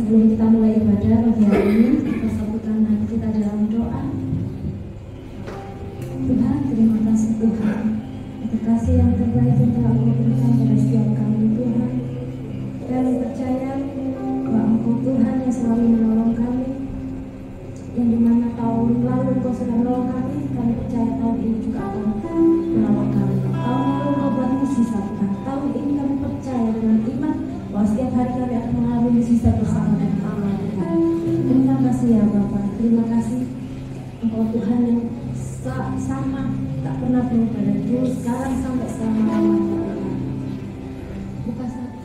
Sebelum kita mulai ibadah pagi hari ini, kita satukan hati kita dalam doa. Tuhan, terima kasih Tuhan untuk kasih yang terbaik yang telah Engkau berikan pada setiap kami Tuhan. Kami percaya bahwa Engkau Tuhan yang selalu menolong kami, yang dimana tahun lalu Engkau sudah menolong kami. Kami percaya tahun ini juga akan menolong kami. Tahun lalu Engkau buat mukjizat Tuhan. Tahun ini kami percaya dengan iman bahwa setiap hari kami akan mengalami mukjizat bersama dengan Allah Tuhan. Terima kasih ya Bapak. Terima kasih Engkau Tuhan yang sama, tak pernah berubah dari dulu, sekarang sampai selama-lamanya Tuhan. Buka satu.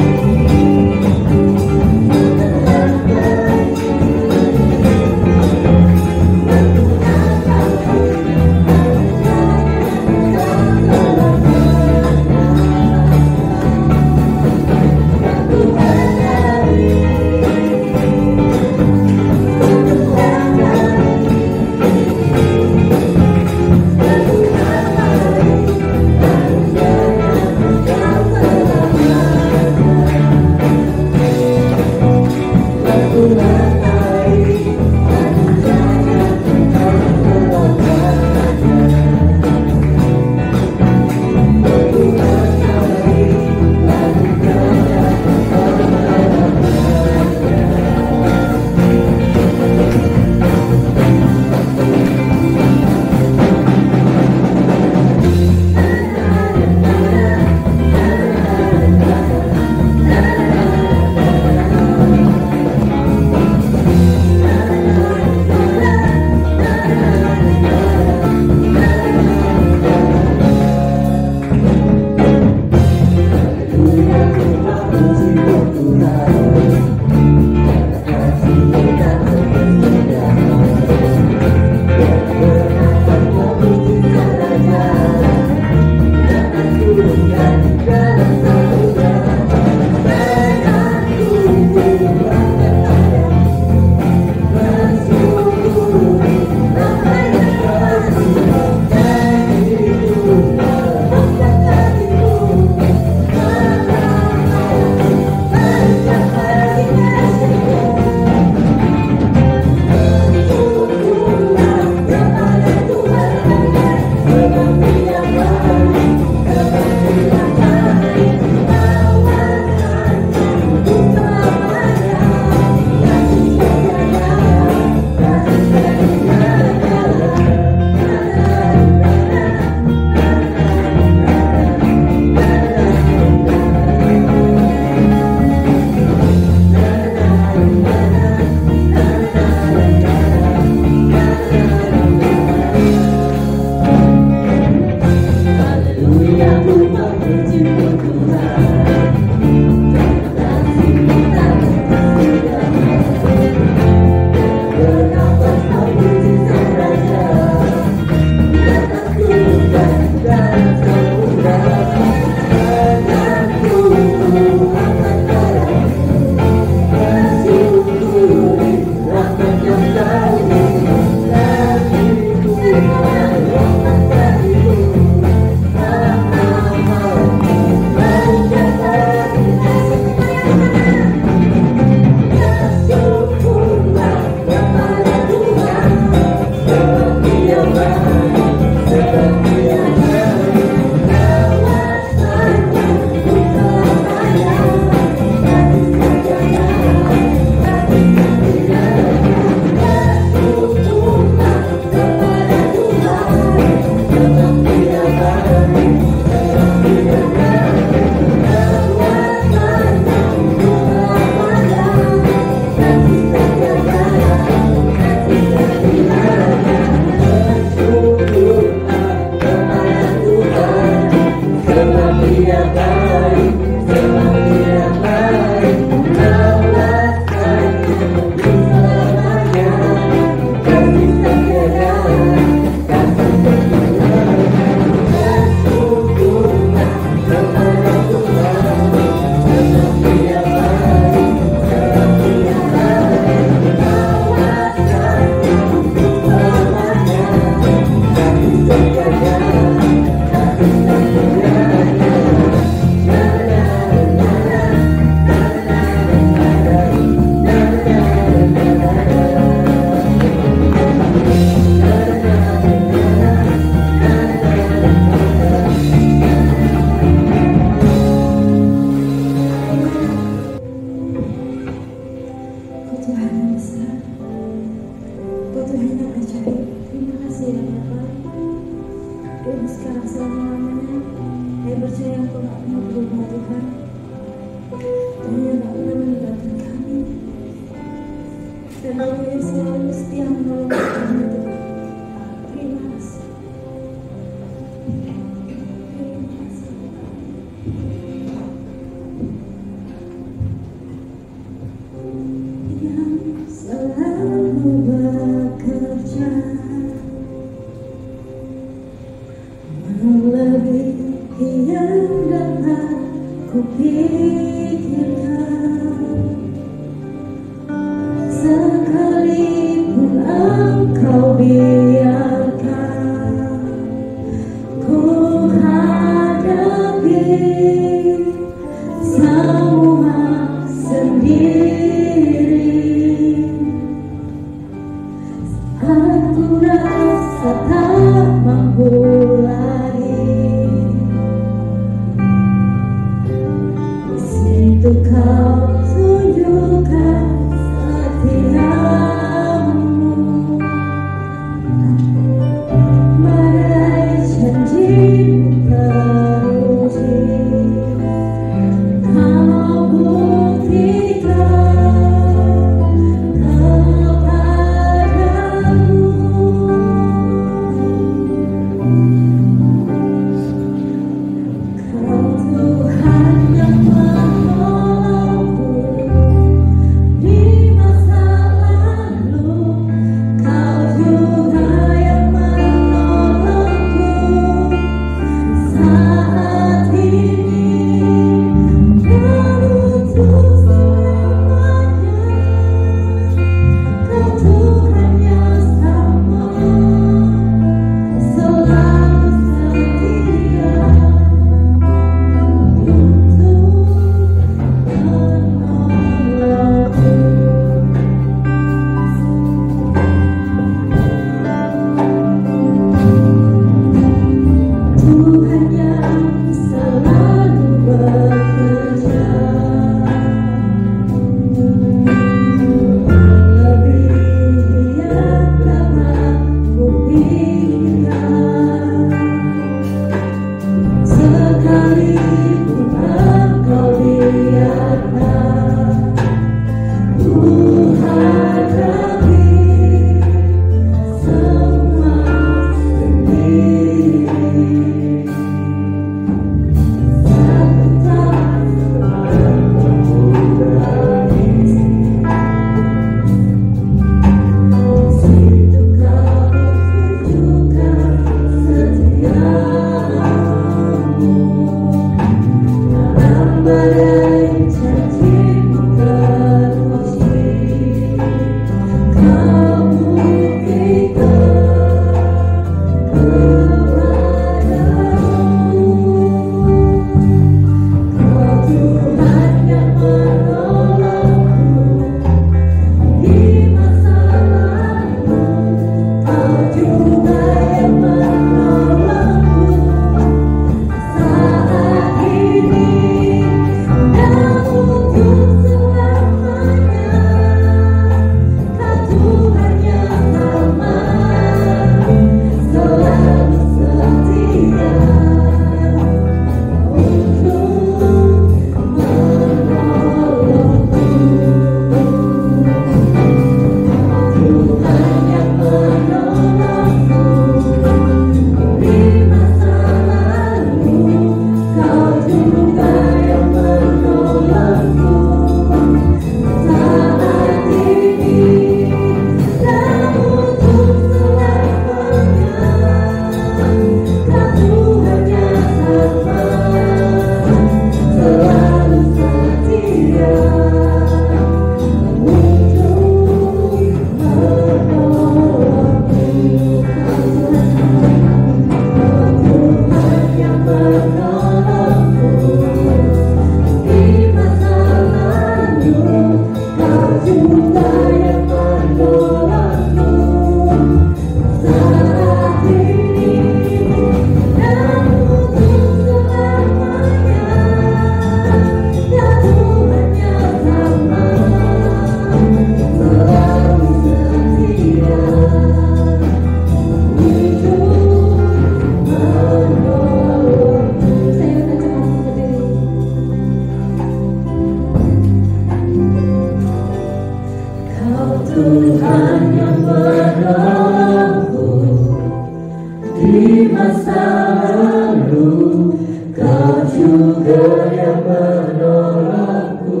juga yang menolongku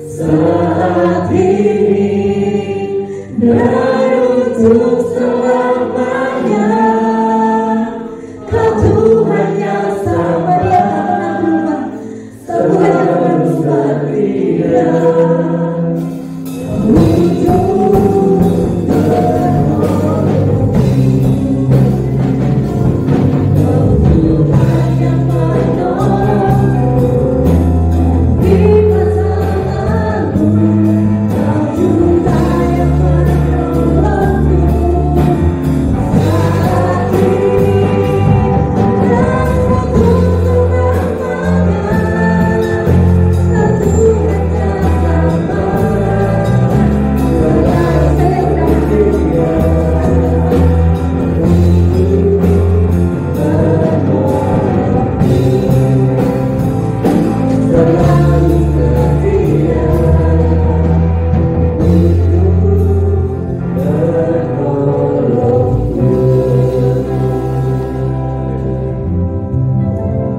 saat ini dan untuk selamanya. Kau Tuhan yang sama, Dia tak pernah berubah, Tuhan yang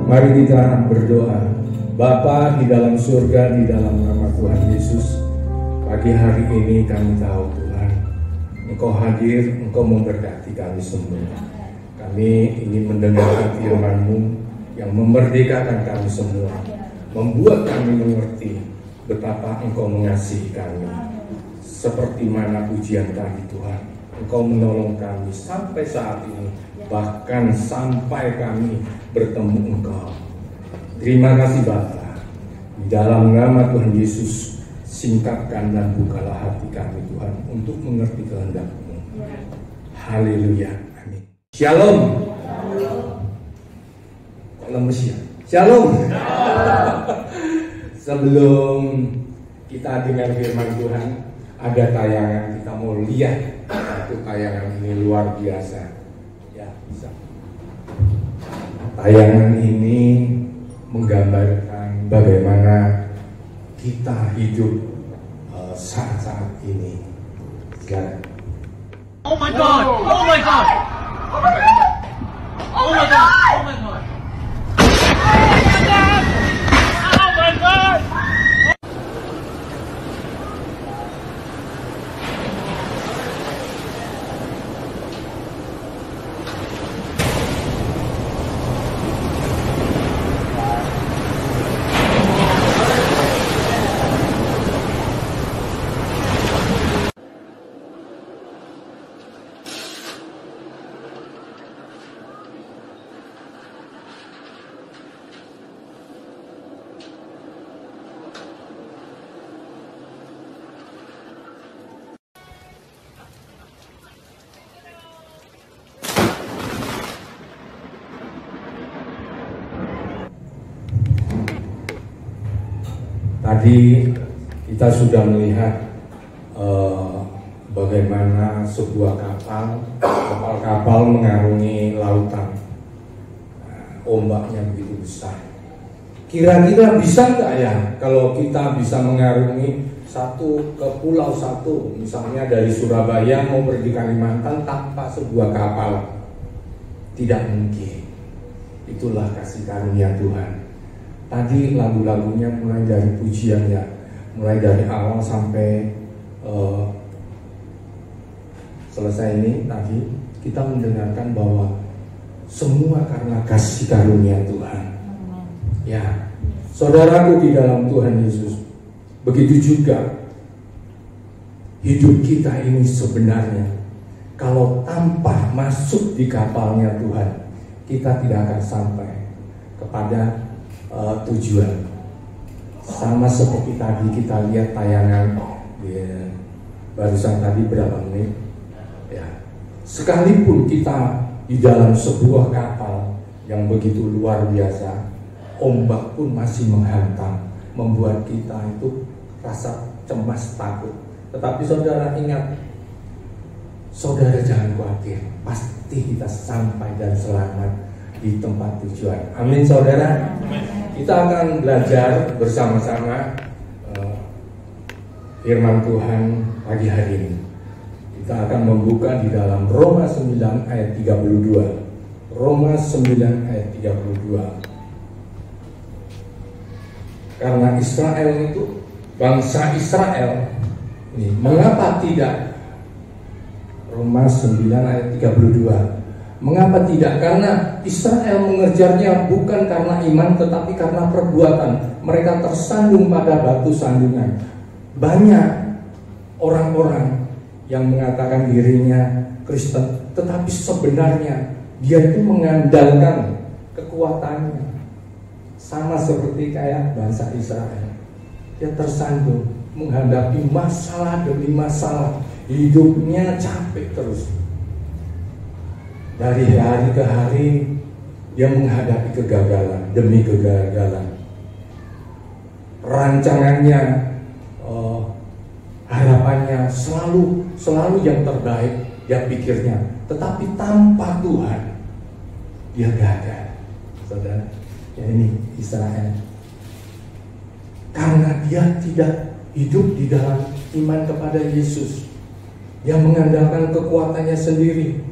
Mari kita berdoa. Bapa di dalam surga, di dalam nama Tuhan Yesus, pagi hari ini kami tahu Tuhan, Engkau hadir, Engkau memberkati kami semua. Kami ingin mendengarkan firman-Mu yang memerdekakan kami semua, membuat kami mengerti betapa Engkau mengasihi kami. Seperti mana pujian tadi Tuhan, Engkau menolong kami sampai saat ini, bahkan sampai kami bertemu Engkau. Terima kasih Bapa. Di dalam nama Tuhan Yesus, singkapkan dan bukalah hati kami Tuhan untuk mengerti kehendak-Mu. Haleluya. Amin. Shalom. Kok lemes ya? Shalom. Sebelum kita dengar firman Tuhan, ada tayangan kita mau lihat. Satu tayangan ini luar biasa. Ya, bisa. Tayangan ini menggambarkan bagaimana kita hidup saat-saat ini. Silakan. Oh my God! Oh my God! Oh my God! Oh my God! Oh my God! Oh my God! Tadi kita sudah melihat bagaimana sebuah kapal mengarungi lautan. Ombaknya begitu besar. Kira-kira bisa nggak ya kalau kita bisa mengarungi satu ke pulau satu, misalnya dari Surabaya mau pergi Kalimantan tanpa sebuah kapal? Tidak mungkin. Itulah kasih karunia Tuhan. Tadi lagu-lagunya mulai dari pujiannya, mulai dari awal sampai selesai ini tadi kita mendengarkan bahwa semua karena kasih karunia Tuhan. Ya, saudaraku di dalam Tuhan Yesus, begitu juga hidup kita ini sebenarnya. Kalau tanpa masuk di kapalnya Tuhan, kita tidak akan sampai kepada tujuan. Sama seperti tadi kita lihat tayangan barusan tadi berapa menit ya. Sekalipun kita di dalam sebuah kapal yang begitu luar biasa, ombak pun masih menghantam, membuat kita itu rasa cemas, takut. Tetapi saudara ingat, saudara jangan khawatir, pasti kita sampai dan selamat di tempat tujuan. Amin saudara. Kita akan belajar bersama-sama firman Tuhan pagi hari ini. Kita akan membuka di dalam Roma 9 ayat 32. Roma 9 ayat 32. Karena Israel itu, bangsa Israel ini, mengapa tidak? Roma 9 ayat 32. Mengapa tidak? Karena Israel mengejarnya bukan karena iman, tetapi karena perbuatan. Mereka tersandung pada batu sandungan. Banyak orang-orang yang mengatakan dirinya Kristen, tetapi sebenarnya dia itu mengandalkan kekuatannya. Sama seperti kayak bangsa Israel. Dia tersandung menghadapi masalah demi masalah. Hidupnya capek terus. Dari hari ke hari dia menghadapi kegagalan demi kegagalan. Rancangannya, harapannya selalu yang terbaik dia pikirnya. Tetapi tanpa Tuhan dia gagal. Saudara, ya ini Israel. Karena dia tidak hidup di dalam iman kepada Yesus, yang mengandalkan kekuatannya sendiri.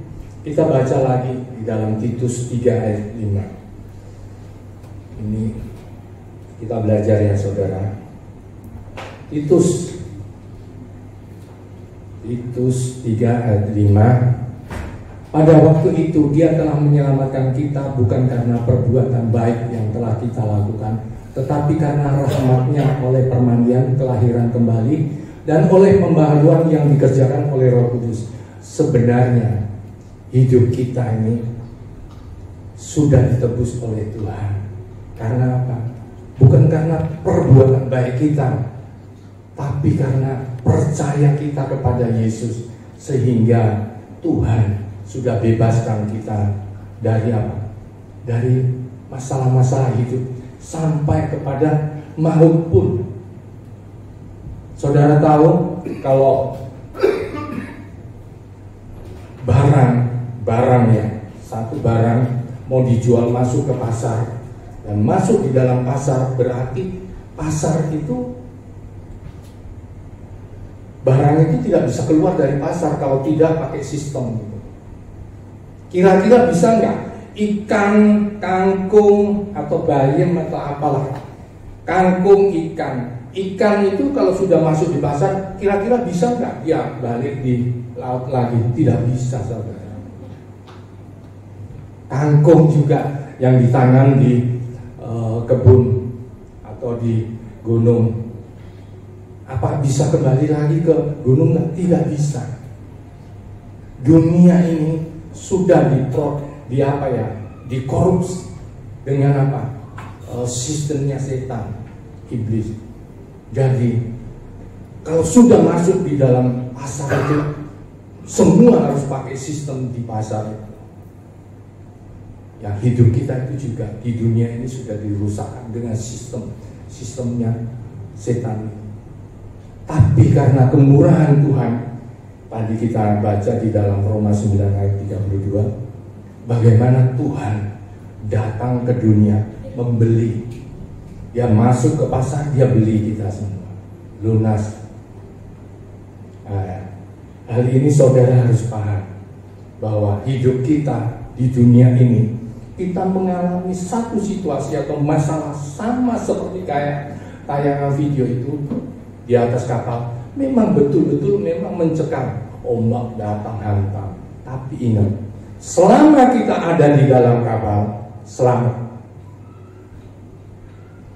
Kita baca lagi di dalam Titus 3 ayat 5. Ini kita belajar ya saudara. Titus 3 ayat 5. Pada waktu itu dia telah menyelamatkan kita bukan karena perbuatan baik yang telah kita lakukan, tetapi karena rahmat-Nya oleh permandian kelahiran kembali dan oleh pembaharuan yang dikerjakan oleh Roh Kudus. Sebenarnya hidup kita ini sudah ditebus oleh Tuhan. Karena apa? Bukan karena perbuatan baik kita, tapi karena percaya kita kepada Yesus, sehingga Tuhan sudah bebaskan kita dari apa? Dari masalah-masalah hidup sampai kepada maut pun. Saudara tahu kalau barang ya, satu barang mau dijual masuk ke pasar, dan masuk di dalam pasar berarti pasar itu, barang itu tidak bisa keluar dari pasar kalau tidak pakai sistem. Kira-kira bisa nggak ikan, kangkung atau bayam atau apalah, kangkung, ikan itu kalau sudah masuk di pasar, kira-kira bisa nggak dia balik di laut lagi? Tidak bisa, saudara. Kangkung juga yang ditanam di kebun atau di gunung, apa bisa kembali lagi ke gunung? Tidak bisa. Dunia ini sudah dikorupsi dengan apa? Sistemnya setan, iblis. Jadi kalau sudah masuk di dalam pasar itu, semua harus pakai sistem di pasar. Yang hidup kita itu juga di dunia ini sudah dirusakkan dengan sistemnya setan. Tapi karena kemurahan Tuhan, tadi kita baca di dalam Roma 9 ayat 32, bagaimana Tuhan datang ke dunia membeli. Dia masuk ke pasar, dia beli kita semua, lunas. Hal ini saudara harus paham, bahwa hidup kita di dunia ini, kita mengalami satu situasi atau masalah sama seperti kayak tayangan video itu di atas kapal. Memang betul-betul memang mencekam, ombak datang hantam. Tapi ingat, selama kita ada di dalam kapal, selamat.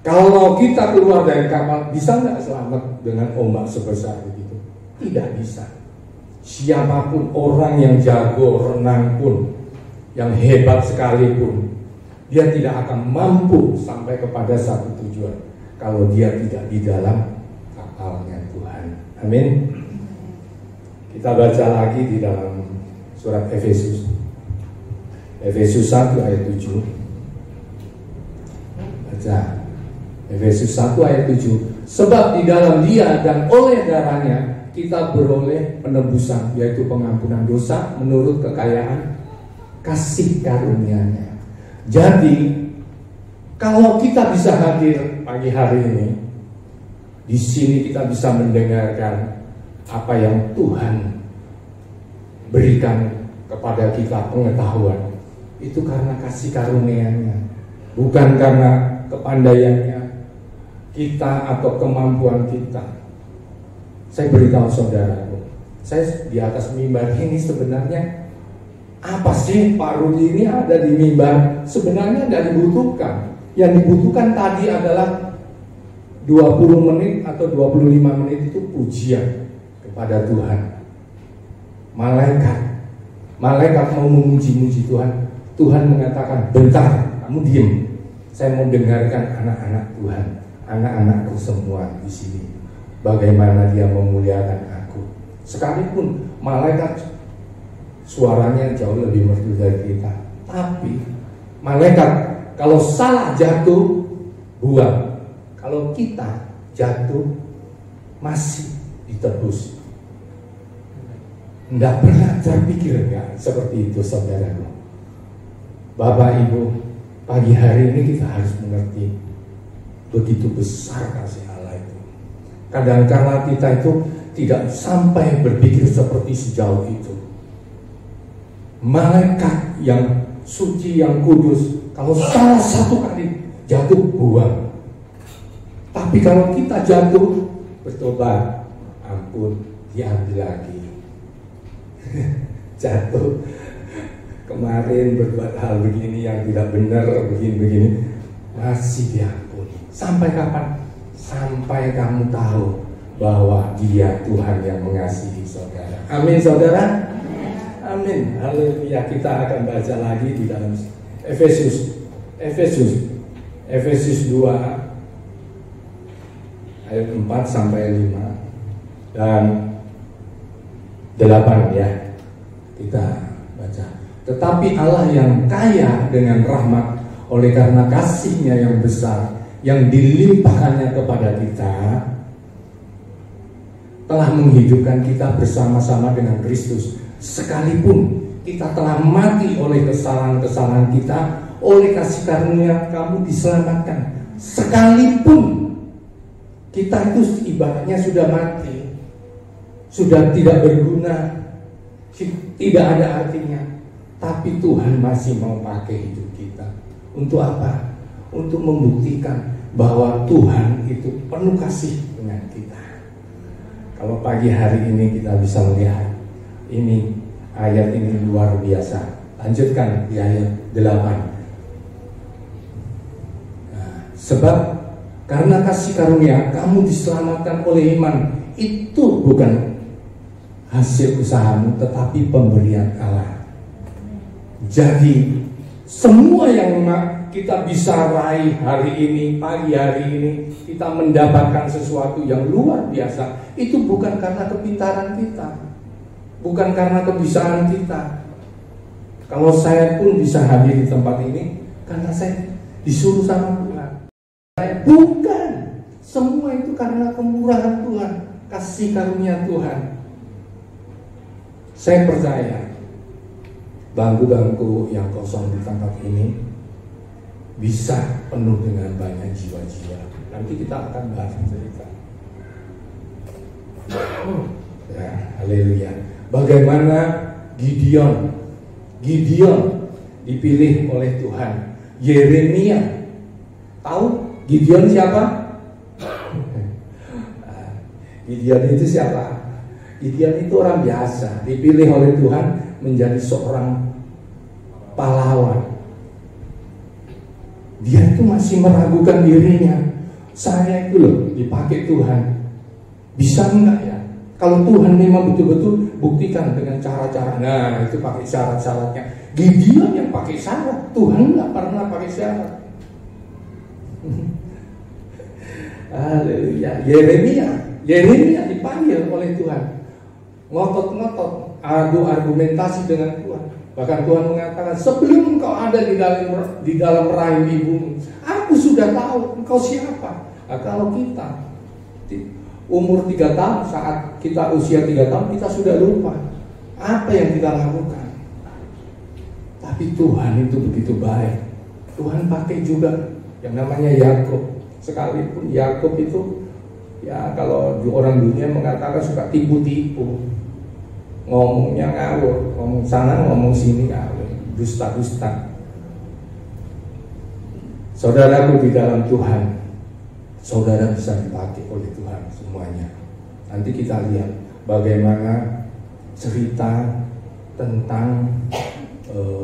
Kalau kita keluar dari kapal, bisa nggak selamat dengan ombak sebesar itu? Tidak bisa. Siapapun orang yang jago renang pun, yang hebat sekalipun, dia tidak akan mampu sampai kepada satu tujuan kalau dia tidak di dalam kapalnya Tuhan. Amin. Kita baca lagi di dalam surat Efesus 1 ayat 7. Baca Efesus 1 ayat 7. Sebab di dalam Dia dan oleh darahnya kita beroleh penebusan, yaitu pengampunan dosa menurut kekayaan kasih karunia-Nya. Jadi kalau kita bisa hadir pagi hari ini, di sini kita bisa mendengarkan apa yang Tuhan berikan kepada kita pengetahuan. Itu karena kasih karunia-Nya, bukan karena kepandaiannya, kita atau kemampuan kita. Saya beritahu saudaraku, saya di atas mimbar ini sebenarnya apa sih Pak Rudi ini ada di mimbar? Sebenarnya tidak dibutuhkan. Yang dibutuhkan tadi adalah 20 menit atau 25 menit itu pujian kepada Tuhan. Malaikat mau memuji-muji Tuhan. Tuhan mengatakan, bentar, kamu diem. Saya mau dengarkan anak-anak Tuhan, anak-anakku semua di sini. Bagaimana dia memuliakan aku. Sekalipun malaikat suaranya jauh lebih merdu dari kita, tapi malaikat kalau salah jatuh, buang. Kalau kita jatuh, masih ditebus. Tidak pernah terpikir ya seperti itu saudaraku. Bapak Ibu, pagi hari ini kita harus mengerti begitu besar kasih Allah itu. Kadang-kala kita itu tidak sampai berpikir seperti sejauh itu. Malaikat yang suci, yang kudus, kalau salah satu kali jatuh, buang. Tapi kalau kita jatuh, bertobat, ampun, diambil lagi. Jatuh kemarin berbuat hal begini yang tidak benar, begini masih diampuni. Sampai kapan? Sampai kamu tahu bahwa Dia Tuhan yang mengasihi saudara. Amin saudara. Amin. Haleluya. Kita akan baca lagi di dalam Efesus 2 ayat 4 sampai 5 dan 8 ya. Kita baca. Tetapi Allah yang kaya dengan rahmat oleh karena kasih-Nya yang besar yang dilimpahkannya kepada kita, telah menghidupkan kita bersama-sama dengan Kristus. Sekalipun kita telah mati oleh kesalahan-kesalahan kita, oleh kasih karunia kamu diselamatkan. Sekalipun kita itu ibaratnya sudah mati, sudah tidak berguna, tidak ada artinya, tapi Tuhan masih mau pakai hidup kita. Untuk apa? Untuk membuktikan bahwa Tuhan itu penuh kasih dengan kita. Kalau pagi hari ini kita bisa melihat ini, ayat ini luar biasa. Lanjutkan di ayat 8. Sebab karena kasih karunia kamu diselamatkan oleh iman. Itu bukan hasil usahamu, tetapi pemberian Allah. Jadi semua yang kita bisa raih hari ini, pagi hari ini, kita mendapatkan sesuatu yang luar biasa. Itu bukan karena kepintaran kita, bukan karena kebiasaan kita. Kalau saya pun bisa hadir di tempat ini karena saya disuruh sama Tuhan. Bukan, semua itu karena kemurahan Tuhan, kasih karunia Tuhan. Saya percaya bangku-bangku yang kosong di tempat ini bisa penuh dengan banyak jiwa-jiwa. Nanti kita akan bahas cerita. Ya, haleluya. Bagaimana Gideon dipilih oleh Tuhan. Yeremia, tahu Gideon siapa? Gideon itu siapa? Gideon itu orang biasa, dipilih oleh Tuhan menjadi seorang pahlawan. Dia itu masih meragukan dirinya. Saya itu loh dipakai Tuhan, bisa enggak ya? Kalau Tuhan memang betul-betul buktikan dengan cara-cara. Nah, itu pakai syarat-syaratnya. Gideon yang pakai syarat, Tuhan nggak pernah pakai syarat. Haleluya. Yeremia dipanggil oleh Tuhan, ngotot-ngotot, adu argumentasi dengan Tuhan. Bahkan Tuhan mengatakan, sebelum engkau ada di dalam rahim ibumu, aku sudah tahu engkau siapa. Nah, kalau kita umur 3 tahun, saat kita usia 3 tahun, kita sudah lupa apa yang kita lakukan. Tapi Tuhan itu begitu baik. Tuhan pakai juga yang namanya Yakub. Sekalipun Yakub itu, ya kalau orang dunia mengatakan suka tipu-tipu, ngomongnya ngawur, ngomong sana ngomong sini ngawur, dusta-dusta. Saudaraku di dalam Tuhan, saudara bisa dipakai oleh Tuhan semuanya. Nanti kita lihat bagaimana cerita tentang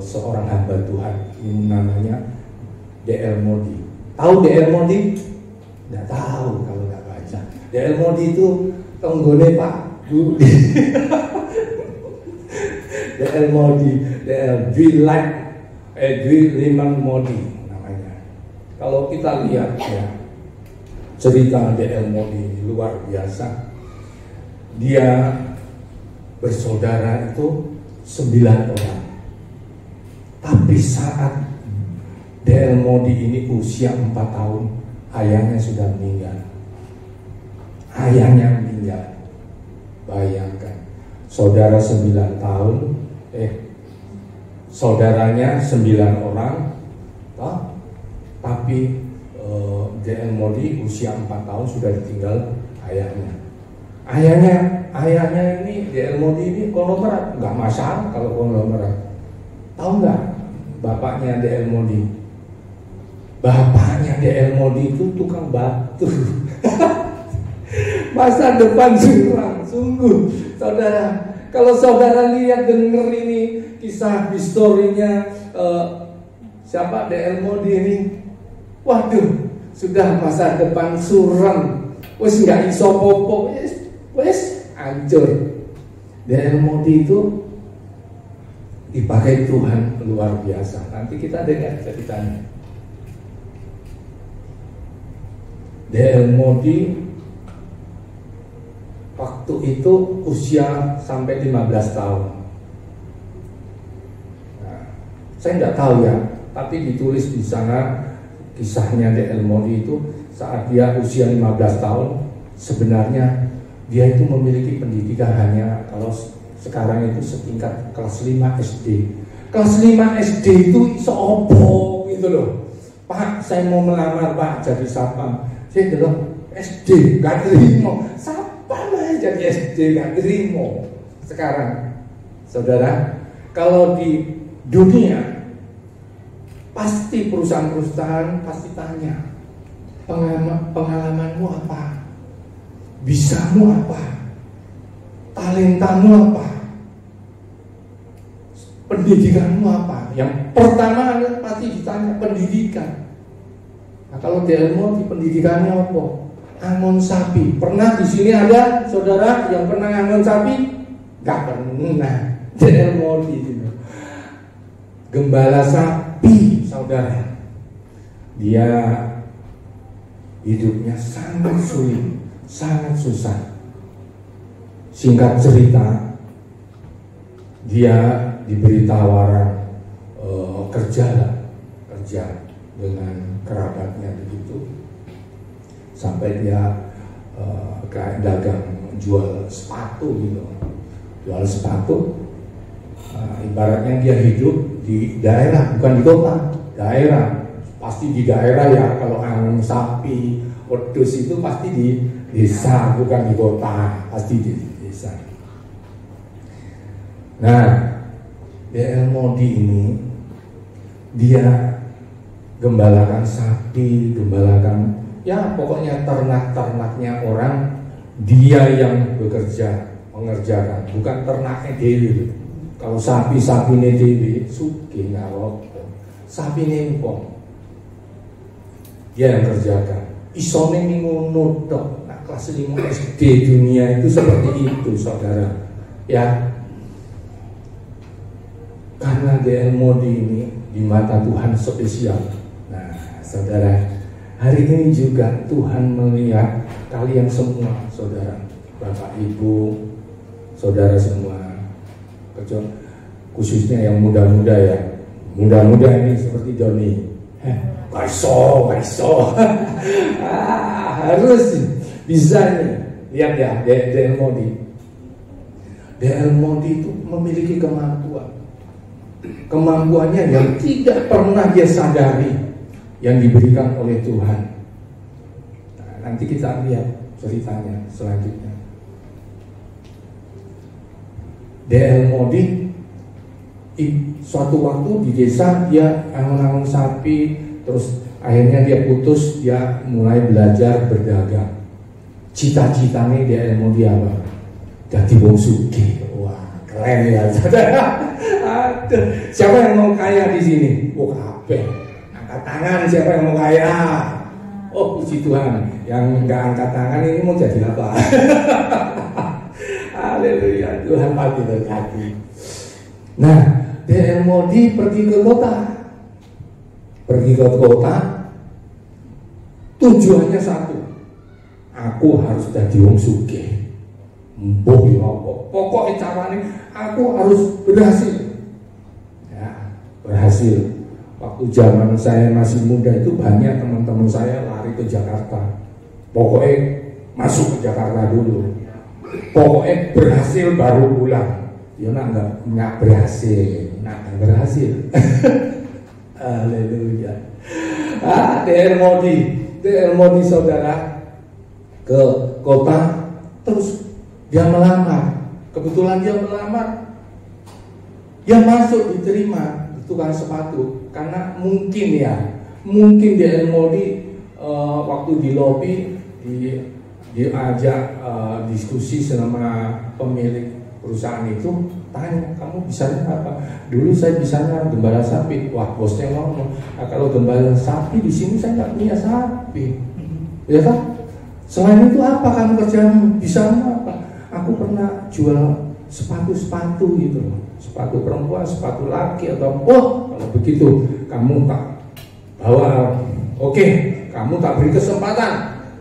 seorang hamba Tuhan ini namanya D.L. Moody. Tahu D.L. Moody? Nggak tahu kalau nggak baca. D.L. Moody itu tenggone Pak Bu. D.L. Moody, Dwi Lyman Moody namanya. Kalau kita lihat ya cerita D.L. Moody luar biasa. Dia bersaudara itu 9 orang. Tapi saat D.L. Moody ini usia 4 tahun, ayahnya sudah meninggal. Ayahnya meninggal. Bayangkan, saudara 9 tahun, saudaranya 9 orang, tapi D.L. Moody usia 4 tahun sudah ditinggal ayahnya. Ayahnya ini D.L. Moody ini konglomerat, nggak masalah kalau konglomerat. Tahu nggak bapaknya D.L. Moody? Bapaknya D.L. Moody itu tukang batu. Masa depan suram, sungguh saudara. Kalau saudara lihat denger ini kisah historinya siapa D.L. Moody ini, waduh, sudah masa depan suram, wes nggak iso popo, wes hancur. D.L. Moody itu dipakai Tuhan luar biasa. Nanti kita dengar ceritanya. D.L. Moody waktu itu usia sampai 15 tahun. Nah, saya nggak tahu ya, tapi ditulis di sana kisahnya D.L. Moody itu saat dia usia 15 tahun, sebenarnya dia itu memiliki pendidikan hanya kalau sekarang itu setingkat kelas 5 SD. Kelas 5 SD itu iso opo gitu loh. Pak, saya mau melamar Pak jadi satpam. Saya bilang SD gak terima. Satpam aja jadi SD gak terima. Sekarang, saudara, kalau di dunia pasti perusahaan-perusahaan pasti tanya pengalamanmu apa, bisamu apa, talentamu apa, pendidikanmu apa. Yang pertama pasti ditanya pendidikan. Nah, kalau D.L. Moody pendidikannya apa? Angon sapi. Pernah di sini ada saudara yang pernah angon sapi? Gak pernah. D.L. Moody itu gembala sapi, saudara. Dia hidupnya sangat sulit, sangat susah. Singkat cerita, dia diberi tawaran kerja dengan kerabatnya begitu, sampai dia kayak dagang jual sepatu gitu, ibaratnya dia hidup di daerah, bukan di kota, daerah. Pasti di daerah ya, kalau angon sapi, wedhus itu pasti di desa, bukan di kota, pasti di desa. Nah, D.L. Moody ini dia gembalakan sapi, gembalakan ya pokoknya ternak-ternaknya orang, dia yang bekerja mengerjakan, bukan ternaknya dewi. Kalau sapi ini dewi suki nggak apa, sapi ini empong dia yang kerjakan. Isone ngono tok. Nah, kelas 5 SD dunia itu seperti itu, saudara. Ya, karena D.L. Moody ini di mata Tuhan spesial. Nah, saudara, hari ini juga Tuhan melihat kalian semua, saudara, Bapak Ibu, saudara semua, khususnya yang muda-muda ya. Muda-muda ini seperti Doni. Baiso. Harus bisa nih. Lihat ya, D.L. Moody. D.L. Moody itu memiliki kemampuannya yang tidak pernah dia sadari, yang diberikan oleh Tuhan. Nah, nanti kita lihat ceritanya selanjutnya. D.L. Moody suatu waktu di desa dia angon-angon sapi, terus Akhirnya dia putus, dia mulai belajar berdagang. Cita-citanya dia mau dia apa? Jadi wong sugih. Wah, keren ya. Aduh, siapa yang mau kaya di sini? Oh, kabeh. Angkat tangan siapa yang mau kaya? Oh, puji Tuhan. Yang enggak angkat tangan ini mau jadi apa? Haleluya, Tuhan pasti berkati. Nah, D.L. Moody pergi ke kota. Tujuannya satu. Aku harus jadi wong sugih. Mbok ya apa? Pokoknya caranya aku harus berhasil. Ya, berhasil. Waktu zaman saya masih muda itu banyak teman-teman saya lari ke Jakarta. Pokoknya masuk ke Jakarta dulu. Pokoknya berhasil baru pulang. Ya nggak berhasil. Haleluya. D.L. Moody saudara ke kota, terus dia melamar. Kebetulan dia melamar, dia masuk diterima tukang sepatu. Karena mungkin D.L. Moody waktu di lobi diajak diskusi sama pemilik perusahaan itu, tanya, kamu bisanya apa? Dulu saya bisanya gembala sapi. Wah, bosnya ngomong, nah, kalau gembala sapi di sini saya nggak punya sapi. Ya kan? Selain itu apa kamu kerjaan? Bisanya apa? Aku pernah jual sepatu gitu, sepatu perempuan, sepatu laki atau kalau begitu kamu tak bawa. Oke, kamu tak beri kesempatan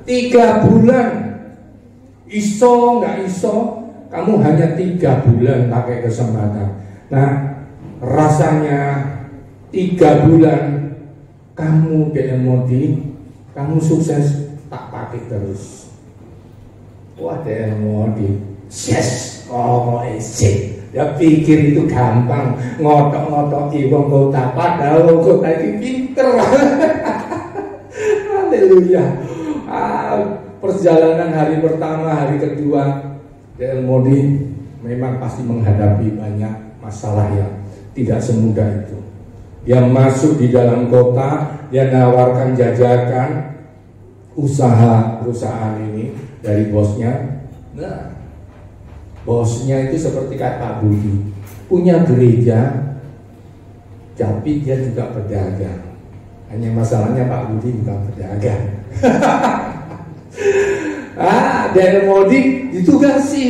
3 bulan. Iso nggak iso? Kamu hanya 3 bulan pakai kesempatan. Nah, rasanya 3 bulan kamu D.L. Moody, kamu sukses, tak pakai terus. Wah, D.L. Moody, yes, sip. Ya pikir itu gampang, ngotok-ngotoki wong kota, padahal wong kota itu pinter. Haleluya. Perjalanan hari pertama, hari kedua, D.L. Moody memang pasti menghadapi banyak masalah yang tidak semudah itu. Dia masuk di dalam kota, dia nawarkan jajakan usaha perusahaan ini dari bosnya. Nah, bosnya itu seperti kayak Pak Budi, punya gereja, tapi dia juga pedagang. Hanya masalahnya Pak Budi bukan pedagang. D.L. Moody ditugasi.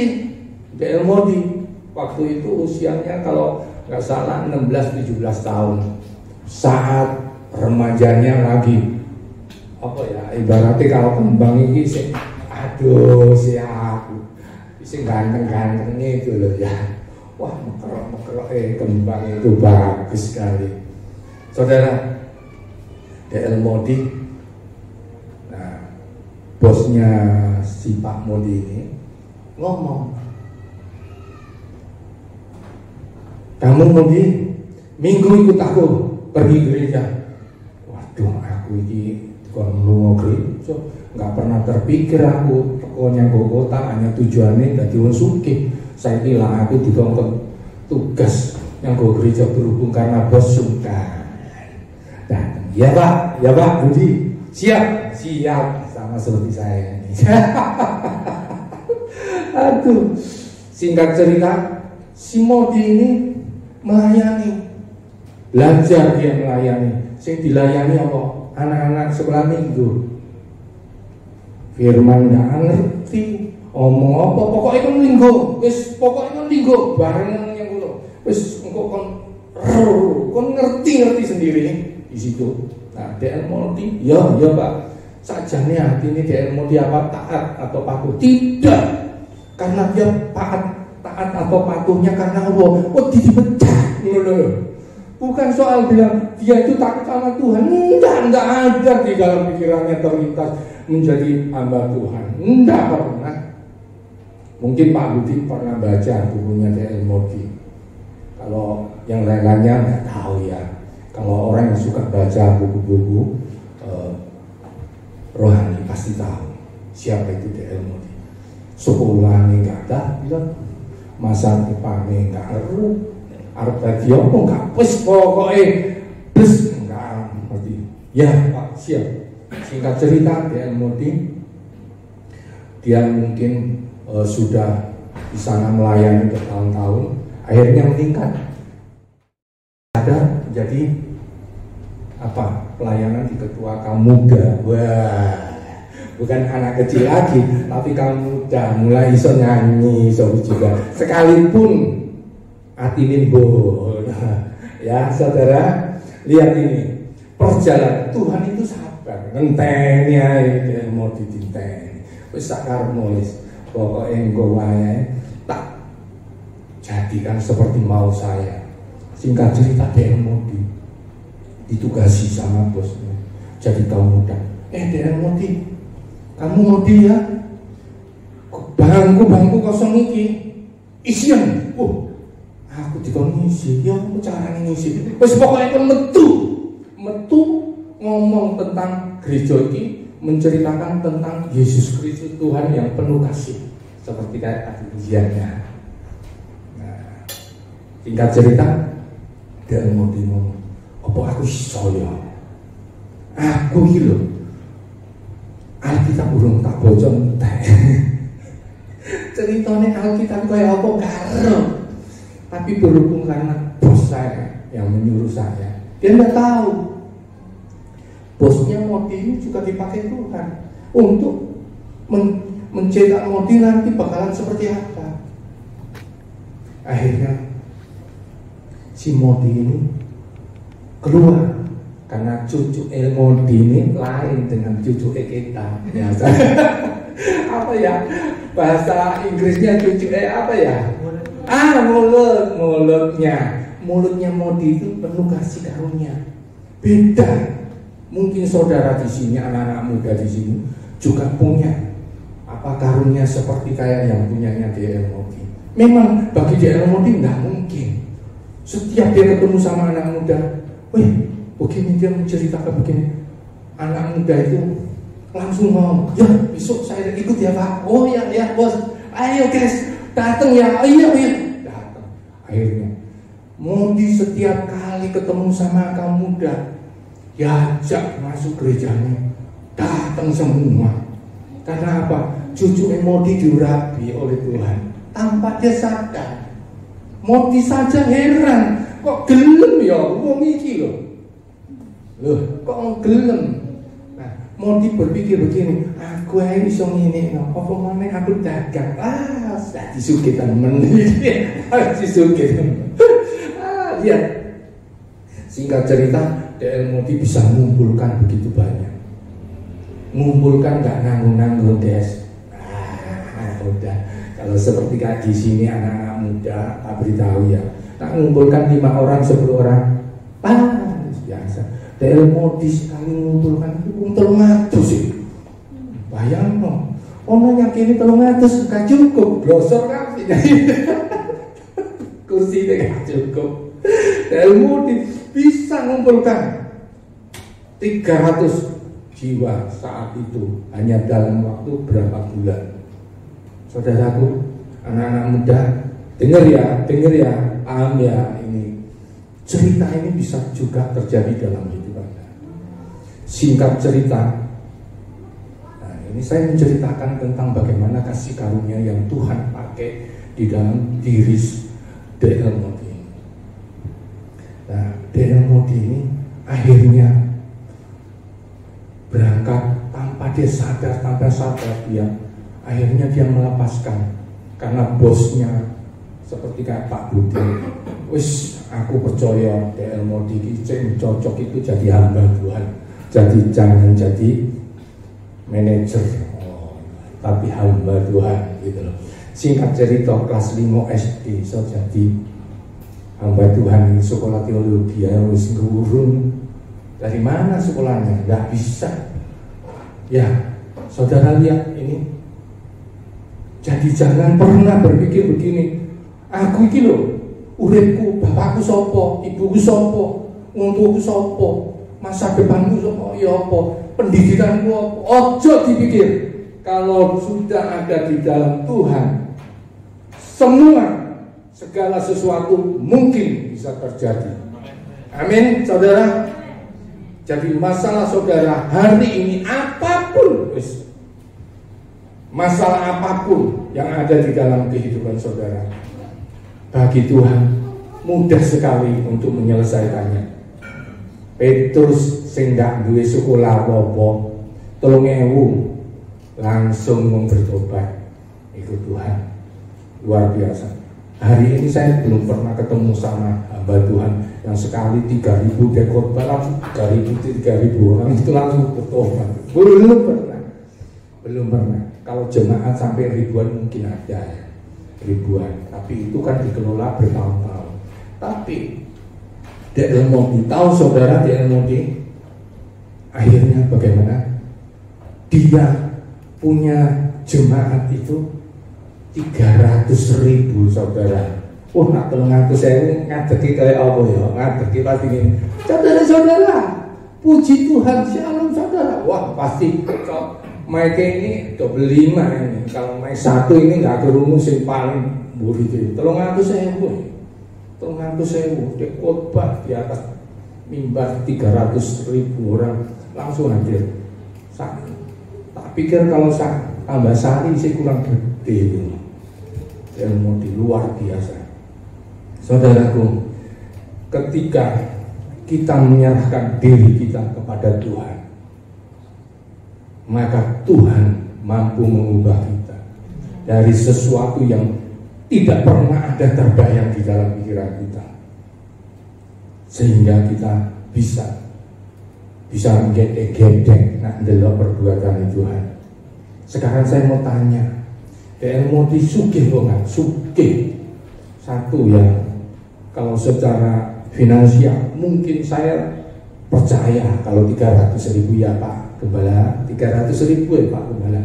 D.L. Moody waktu itu usianya kalau nggak salah 16-17 tahun. Saat remajanya lagi ibaratnya kalau kembang ini si aku ganteng-gantengnya itu loh ya. Wah, mekerok kembang itu bagus sekali. Saudara, D.L. Moody, bosnya si Pak Moody ini ngomong, kamu Moody minggu ikut aku pergi gereja. Waduh, aku ini kalau mau gereja nggak pernah terpikir aku pokoknya ke kota hanya tujuannya dari wong sugih. Saya bilang aku dikongkong tugas yang ke gereja berhubung karena bos suka. Dan ya Pak Budi, siap sama seperti saya ini. Aduh, singkat cerita, si Moody ini melayani, belajar dia melayani. Sing dilayani apa? Anak-anak sekolah minggu. Firman nggak ngerti, omong apa? Pokoknya kan linggo, barengan yang kuno. Wis engko kon ngerti sendiri di situ. Nah, D.L. Moody, ya Pak. Sajane hati ini D.L. Moody apa taat atau patuh? Tidak, karena dia taat atau patuhnya karena Allah. Dipecah, bukan soal bilang dia itu takut sama Tuhan. Enggak ada di dalam pikirannya terlintas menjadi hamba Tuhan. Enggak pernah. Mungkin Pak Budi pernah baca bukunya D.L. Moody. Kalau yang lain-lainnya nggak tahu ya. Kalau orang yang suka baca buku-buku rohani pasti tahu siapa itu D.L. Moody. Sekolahnya nggak ada, bilang masa depannya nggak arep dadi apa nggak, wis pokoknya nggak ngerti. Ya Pak, siap. Singkat cerita, dia mungkin sudah di sana melayani bertahun-tahun, akhirnya meningkat. Ada jadi apa? Pelayanan di ketua kaum muda. Wah, bukan anak kecil lagi, tapi kaum muda mulai iso nyanyi, iso juga. Sekalipun hati nimbo. Ya, saudara, lihat ini. Perjalanan Tuhan itu sabar. Ngenteni ae mau ditinteni. Wis sak karepmu wis. Pokoke engko wae tak jadikan seperti mau saya. Singkat cerita dia Modi ditugasi sama bosnya jadi kaum muda. DR Modi, kamu Modi ya? Bangku kosong iki isian. Aku dikon ngisi. Ya apa carane ngisi? Wis pokoke kon metu ngomong tentang gereja ini, menceritakan tentang Yesus Kristus Tuhan yang penuh kasih seperti kayak tadi ujiannya. Nah, singkat cerita dia mau ngomong, apa aku soya? Aku iki lho Alkitab urung tak baca entek. Ceritane Alkitab kaya apa karo. Tapi berhubung karena bos saya yang menyuruh saya, dia enggak tahu bosnya Modi ini juga dipakai Tuhan untuk mencetak Modi nanti bakalan seperti apa. Akhirnya si Modi ini keluar karena cucu Modi ini lain dengan cucu kita. Ya, apa ya bahasa Inggrisnya cucu apa ya? Mulutnya Modi itu penuh kasih karunia. Beda. Mungkin saudara di sini, anak-anak muda di sini juga punya apa karunia seperti kayak yang punyanya DR Modi. Memang bagi DR Modi nggak mungkin. Setiap dia ketemu sama anak muda, begini dia menceritakan begini. Anak muda itu langsung mau, ya besok saya ikut ya Pak. Oh ya bos, ayo guys datang ya. Oh, iya datang. Akhirnya Modi setiap kali ketemu sama kaum muda, diajak masuk gerejanya, datang semua. Karena apa? Cucu Modi diurapi oleh Tuhan tanpa dia sadar. Modi saja heran, kok gelem ya wong iki loh, kok gelem. Nah, Modi berpikir begini, aku ae iso ngene, apa meneh aku dagang. Dadi sugih temen. Dadi sugih. Lihat. Singkat cerita, DR Modi bisa mengumpulkan begitu banyak. Mengumpulkan nggak nanggung-nanggung des. Udah. Kalau seperti kayak di sini anak-anak muda, tak beritahu ya. Tak mengumpulkan 5 orang, 10 orang. Biasa. DR Modi sekali mengumpulkan itu 300 sih. Bayang no. Ono yang kini 300 gak cukup. Glosor kan? Kursi itu gak cukup. DR Modi bisa mengumpulkan 300 jiwa saat itu hanya dalam waktu berapa bulan. Saudaraku, anak-anak muda, dengar ya, paham ya ini. Cerita ini bisa juga terjadi dalam hidup Anda. Singkat cerita, nah ini saya menceritakan tentang bagaimana kasih karunia yang Tuhan pakai di dalam diri DR Modi. Nah, DR Modi ini akhirnya berangkat tanpa dia sadar, dia akhirnya dia melepaskan karena bosnya seperti kayak Pak Budi. Wis aku percaya DR Modi ini cocok itu jadi hamba Tuhan, jangan jadi manajer, tapi hamba Tuhan gitu loh. Singkat cerita kelas 5 SD so jadi hamba Tuhan. Sekolah teologi ya wis ngurung. Dari mana sekolahnya? Nggak bisa. Ya, saudara lihat ini. Jadi jangan pernah berpikir begini, aku iki lho, uripku, bapakku sopo, ibuku sopo, wongtuku sopo, masa depanku sopo, ya apa, pendidikanku apa. Ojo dipikir, kalau sudah ada di dalam Tuhan, segala sesuatu mungkin bisa terjadi. Amin, saudara. Jadi masalah saudara hari ini apapun, masalah apapun yang ada di dalam kehidupan saudara, bagi Tuhan mudah sekali untuk menyelesaikannya. Petrus sing gak duwe sekolah apa-apa 3.000 langsung bertobat ikut Tuhan. Luar biasa. Hari ini saya belum pernah ketemu sama hamba Tuhan yang sekali 3.000 dia khotbah langsung 3.000 orang itu langsung bertobat. Belum pernah. Kalau jemaat sampai ribuan mungkin ada ya, ribuan. Tapi itu kan dikelola bertahun-tahun. Tapi dia mau tahu saudara, dia mau akhirnya bagaimana? Dia punya jemaat itu 300.000 saudara. Oh, nak 300.000 ngadeki kayak apa ya? Ngadeki pasti ini. Saudara-saudara, puji Tuhan, shalom saudara. Wah, pasti kalau mereka ini 25 ini. Kalau mereka satu ini nggak kerungu sing paling buri itu. 300.000. 300.000 dia khotbah di atas mimbar 300.000 orang langsung hadir. Tak pikir kalau tambah sehari sih kurang gede ini. Ilmu di luar biasa. Saudaraku, ketika kita menyerahkan diri kita kepada Tuhan, maka Tuhan mampu mengubah kita dari sesuatu yang tidak pernah ada terbayang di dalam pikiran kita, sehingga kita bisa menggedek-gedek nak ndelok perbuatan Tuhan. Sekarang saya mau tanya, mau disugih kok nggak? Sugih satu ya, kalau secara finansial mungkin saya percaya kalau 300.000 ya Pak Gembala, 300.000 ya Pak Gembala.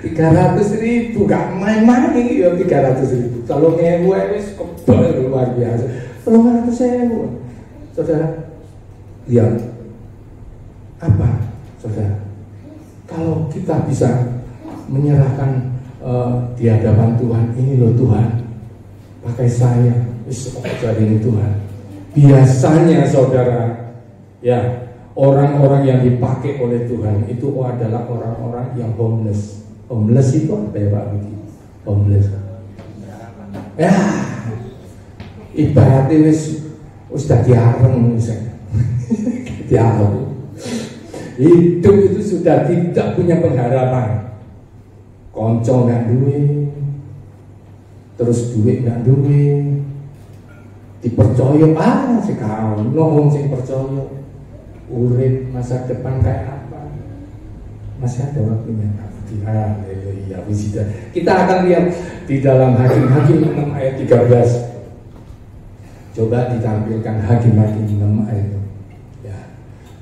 300.000 gak main-main ya 300.000. Kalau ngewe wis kebal luar biasa. 300.000. Saudara, lihat apa? Saudara, kalau kita bisa menyerahkan di hadapan Tuhan, ini loh Tuhan, pakai saya, wis jadi ini Tuhan. Biasanya saudara, ya orang-orang yang dipakai oleh Tuhan itu adalah orang-orang yang homeless. Homeless itu apa ya Pak Budi? Homeless. Ya, ibaratnya wis dadi areng misalnya. Diareng. Hidup itu sudah tidak punya pengharapan. Konco nggak duwe, terus duit nggak duwe, dipercaya sekarang ngomong sing percaya urip masa depan kayak apa? Masih ada waktunya. Haleluya, puji Tuhan. Kita akan lihat di dalam Hakim 6 ayat 13. Coba ditampilkan Hakim 6 ayat 6. Ya.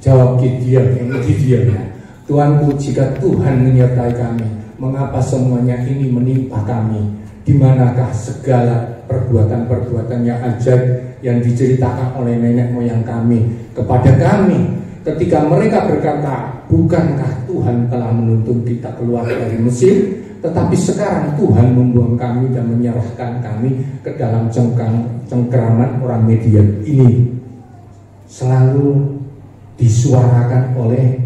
Jawab Gideon, ini Gideon ya. Tuanku, jika Tuhan menyertai kami, mengapa semuanya ini menimpa kami? Di manakah segala perbuatan-perbuatan yang ajaib yang diceritakan oleh nenek moyang kami kepada kami, ketika mereka berkata, bukankah Tuhan telah menuntun kita keluar dari Mesir? Tetapi sekarang Tuhan membuang kami dan menyerahkan kami ke dalam cengkraman orang Midian. Ini selalu disuarakan oleh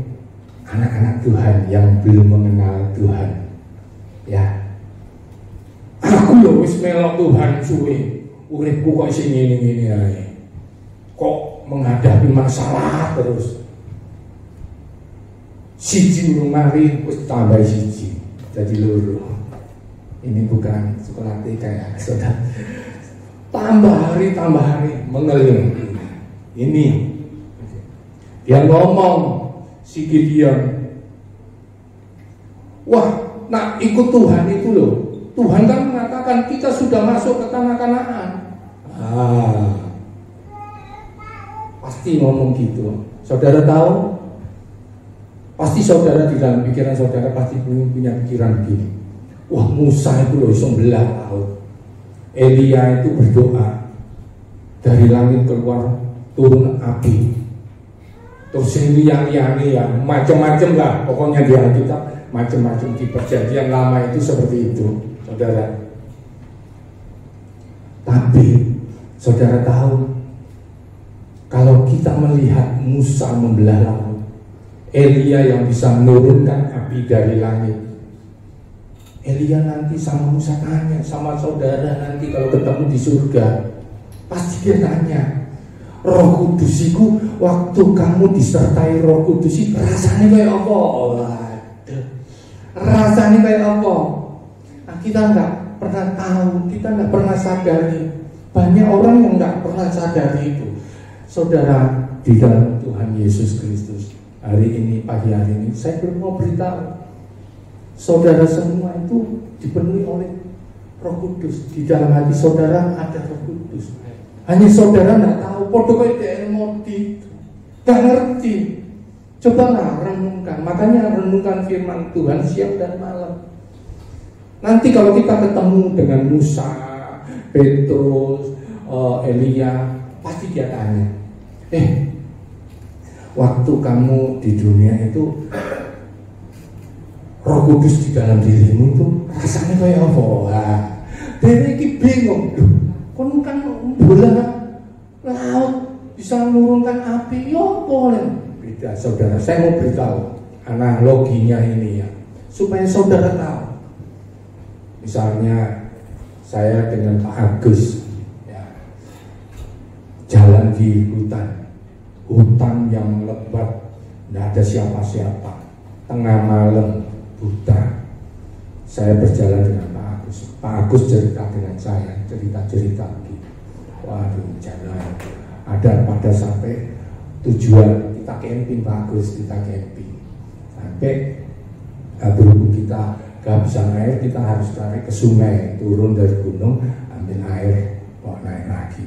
anak-anak Tuhan yang belum mengenal Tuhan. Ya, aku ya wis melok Tuhan suwe, uripku kok isih ngene-ngene ae. Kok menghadapi masalah terus. Siji mari wis tambah siji, jadi loro. Ini bukan sekolah TK ya, saudara. Tambah hari mengeluh. Ini dia ngomong si Gideon, wah, nak ikut Tuhan itu loh. Tuhan kan mengatakan kita sudah masuk ke tanah Kanaan. Pasti ngomong gitu. Saudara tahu? Pasti saudara di dalam pikiran saudara pasti punya pikiran begini. Wah, Musa itu loh iso belah laut. Elia itu berdoa, dari langit keluar turun api. Terus liang-liangnya ya macam-macam lah. Pokoknya di Alkitab macam-macam, di perjanjian lama itu seperti itu, saudara. Tapi saudara tahu, Kalau kita melihat Musa membelah laut, Elia yang bisa menurunkan api dari langit, Elia nanti sama Musa tanya, sama saudara nanti kalau ketemu di surga, pasti dia tanya, Roh Kudus itu waktu kamu disertai Roh Kudus itu rasanya kayak apa? Waduh, rasanya kayak apa? Nah, kita nggak pernah tahu, kita nggak pernah sadari. Banyak orang yang nggak pernah sadari itu. Saudara, di dalam Tuhan Yesus Kristus, hari ini, pagi hari ini, saya mau beritahu, saudara semua itu dipenuhi oleh Roh Kudus. Di dalam hati saudara ada Roh Kudus. Hanya saudara nggak tahu, podo kayak modi, nggak ngerti. Cobalah renungkan, makanya renungkan firman Tuhan siang dan malam. Nanti kalau kita ketemu dengan Musa, Petrus, Elia, pasti dia tanya, waktu kamu di dunia itu Roh Kudus di dalam dirimu itu rasanya kayak apa? Wah, dia ini bingung, kon kan bola laut bisa menurunkan api, ya boleh. Beda, saudara. Saya mau beritahu analoginya ini ya, supaya saudara tahu. Misalnya saya dengan Pak Agus, ya, jalan di hutan yang lebat, tidak ada siapa-siapa, tengah malam, buta. Saya berjalan dengan Pak Agus. Pak Agus cerita dengan saya, cerita-cerita gitu. Waduh, jalan. Ada pada sampai tujuan kita camping, Pak Agus, kita camping. Sampai berhubung kita kehabisan air, kita harus tarik ke sungai, turun dari gunung, ambil air, bawa naik lagi.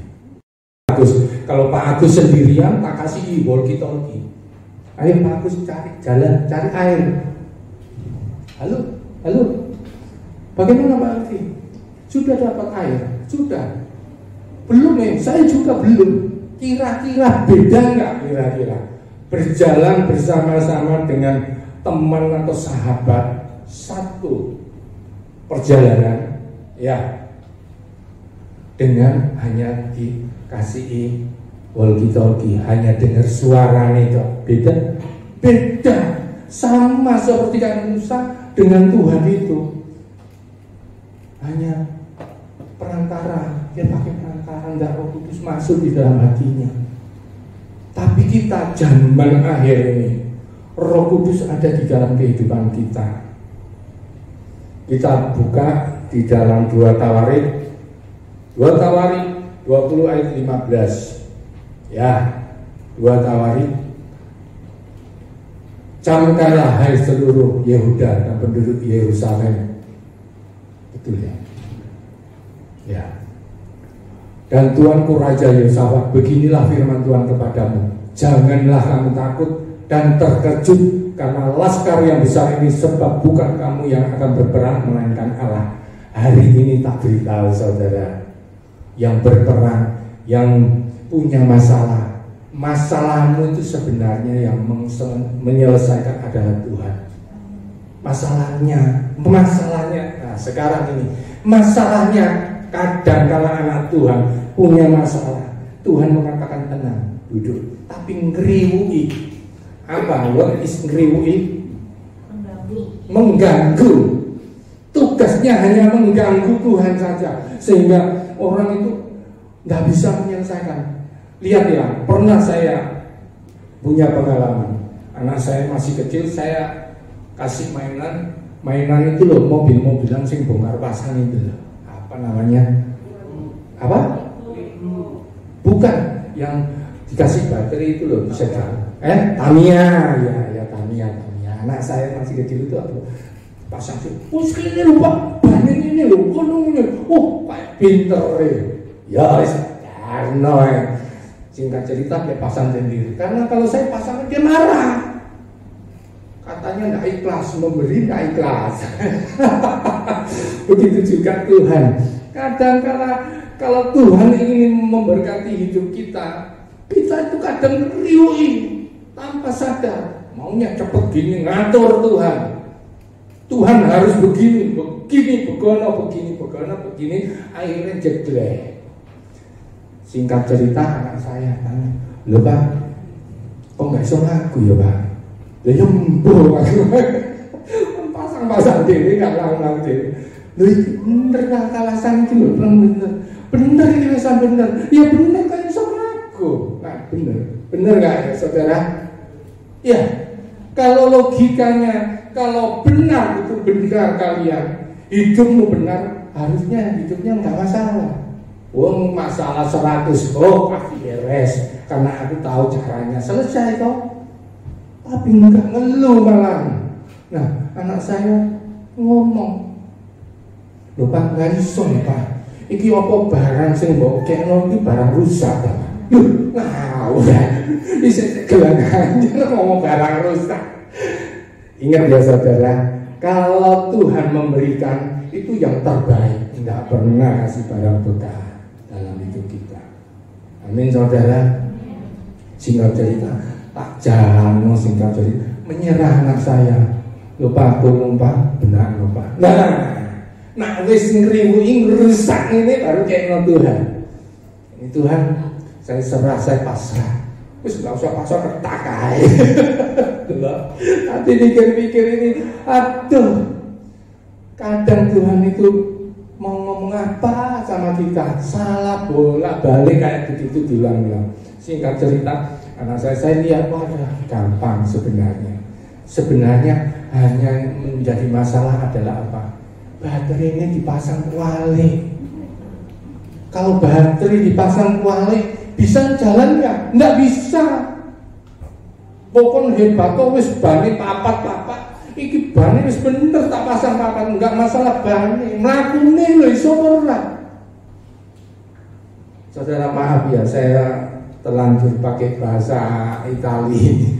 Agus, kalau Pak Agus sendirian, tak kasih walkie-talkie. Ayo Pak Agus cari jalan, cari air. Halo, bagaimana Pak Agus? Sudah dapat air? Sudah. Belum saya juga belum. Kira-kira beda nggak kira-kira? Berjalan bersama-sama dengan teman atau sahabat satu perjalanan, ya, dengan hanya dikasih walkie-talkie, hanya dengar suaranya itu beda, sama seperti kan Musa dengan Tuhan itu, hanya perantara, dia pakai perantara, nggak Roh Kudus masuk di dalam hatinya. Tapi kita zaman akhir ini, Roh Kudus ada di dalam kehidupan kita. Kita buka di dalam 2 Tawarik 20 ayat 15. Ya, 2 Tawarik. Camkanlah hai seluruh Yehuda dan penduduk Yerusalem. Betul ya? Ya. Dan Tuanku Raja Yosafat, beginilah firman Tuhan kepadamu. Janganlah kamu takut dan terkejut karena laskar yang besar ini, sebab bukan kamu yang akan berperang melainkan Allah. Hari ini tak beritahu saudara, yang berperang, yang punya masalah, masalahmu itu sebenarnya yang menyelesaikan adalah Tuhan. Masalahnya, nah sekarang ini masalahnya, kadang kala anak Tuhan punya masalah, Tuhan mengatakan tenang, duduk, tapi ngeriwui. Apa? What is ngeriwui? Mengganggu. Tugasnya hanya mengganggu Tuhan saja, sehingga orang itu nggak bisa menyelesaikan. Lihat ya, pernah saya punya pengalaman. Anak saya masih kecil, saya kasih mainan itu loh, mobil-mobilan sing bongkar pasang itu loh. Apa namanya? Apa? Bukan, yang dikasih baterai itu loh, bisa jalan. Tamiya, ya Tamiya. Anak saya masih kecil itu aku pasang sih. Ini loh Pak, banyak ini loh, ini. Kayak pinter ya. Karena singkat cerita dia pasang sendiri. Karena kalau saya pasang dia marah. Katanya nggak ikhlas, memberi nggak ikhlas. Begitu juga Tuhan. Kadang-kala kalau Tuhan ingin memberkati hidup kita itu kadang riuh tanpa sadar, maunya cepet gini, ngatur Tuhan. Tuhan harus begini, begono, begini, akhirnya jelek. Singkat cerita anak saya tanya, Lho Pak, kok nggak iso ngaku ya Pak? Lha yo mbuh aku. Pasang-pasang dhewe gak lang-lang dhewe. Lho iki bener gak alasan iki lho, bener. Bener iki wis bener. Ya bener kan iso ngaku. Nah, bener gak ya saudara? Ya, kalau logikanya, kalau benar itu benar kalian, hidupmu benar, harusnya hidupnya nggak masalah. Wong masalah 100, oh pasti beres, karena aku tahu caranya, selesai toh. Tapi enggak, ngeluh malah. Nah, anak saya ngomong, lho Pak, nggak iso ya Pak, iki apa barang sing mbok kekno iki barang rusak Pak. Nah, udah bisa gelang aja ngomong barang rusak. Ingat ya saudara, kalau Tuhan memberikan itu yang terbaik, tidak pernah kasih barang bekas dalam hidup kita. Amin saudara. Singkat cerita, tak jalan singkat cerita, menyerah anak saya. Lupa aku Pak, benar lupa. Nah wis ngriwuhi rusak ini baru kayak Tuhan. Ini Tuhan, saya serah, saya pasrah. Wis gak usah pasrah ketak ae. Nanti pikir-pikir ini, aduh. Kadang Tuhan itu mau ngomong apa sama kita, salah bolak balik kayak begitu diulang-ulang. Singkat cerita, anak saya lihat gampang sebenarnya. Sebenarnya hanya menjadi masalah adalah apa? Baterai ini dipasang kuali. Kalau baterai dipasang kuali bisa jalan nggak? Nggak bisa. Pokoknya hebat tuh wis bani papat. Iki bani wis bener tak pasang papat, nggak masalah bani. Mlakune lho iso ora. Saudara maaf ya, saya terlanjur pakai bahasa Itali.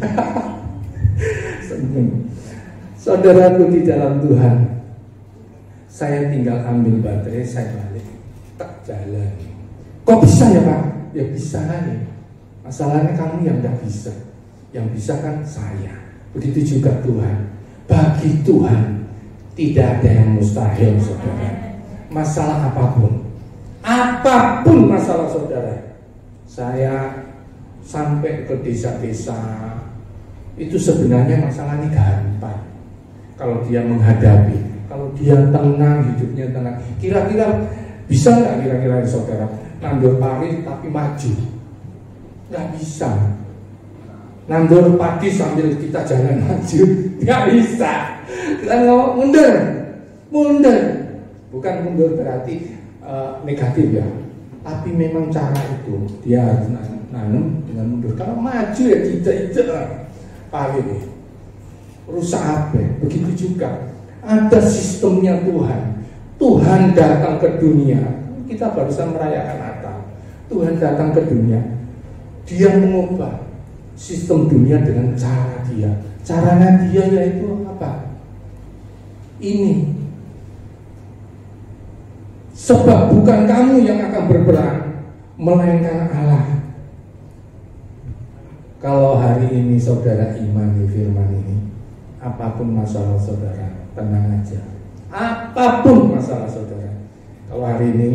Saudaraku di dalam Tuhan, saya tinggal ambil baterai, saya balik, tak jalan. Kok bisa ya Pak? Ya bisa aja. Masalahnya kamu yang gak bisa. Yang bisa kan saya. Begitu juga Tuhan. Bagi Tuhan tidak ada yang mustahil saudara. Masalah apapun masalah saudara. Saya sampai ke desa-desa, itu sebenarnya masalahnya gampang. Kalau dia menghadapi, kalau dia tenang, hidupnya tenang, kira-kira bisa nggak kira-kira saudara nandur pari tapi maju? Nggak bisa. Nandur padi sambil kita jalan maju, nggak bisa. Kita ngomong mundur. Bukan mundur berarti negatif ya, tapi memang cara itu dia harus nanam dengan mundur. Kalau maju ya tidak pari nih. Rusak apa? Begitu juga ada sistemnya Tuhan. Tuhan datang ke dunia. Kita barusan merayakan Natal. Tuhan datang ke dunia. Dia mengubah sistem dunia dengan cara dia. Caranya dia yaitu apa? Ini. Sebab bukan kamu yang akan berperang, melainkan Allah. Kalau hari ini saudara imani firman ini, apapun masalah saudara, tenang aja. Apapun masalah saudara. Kalau hari ini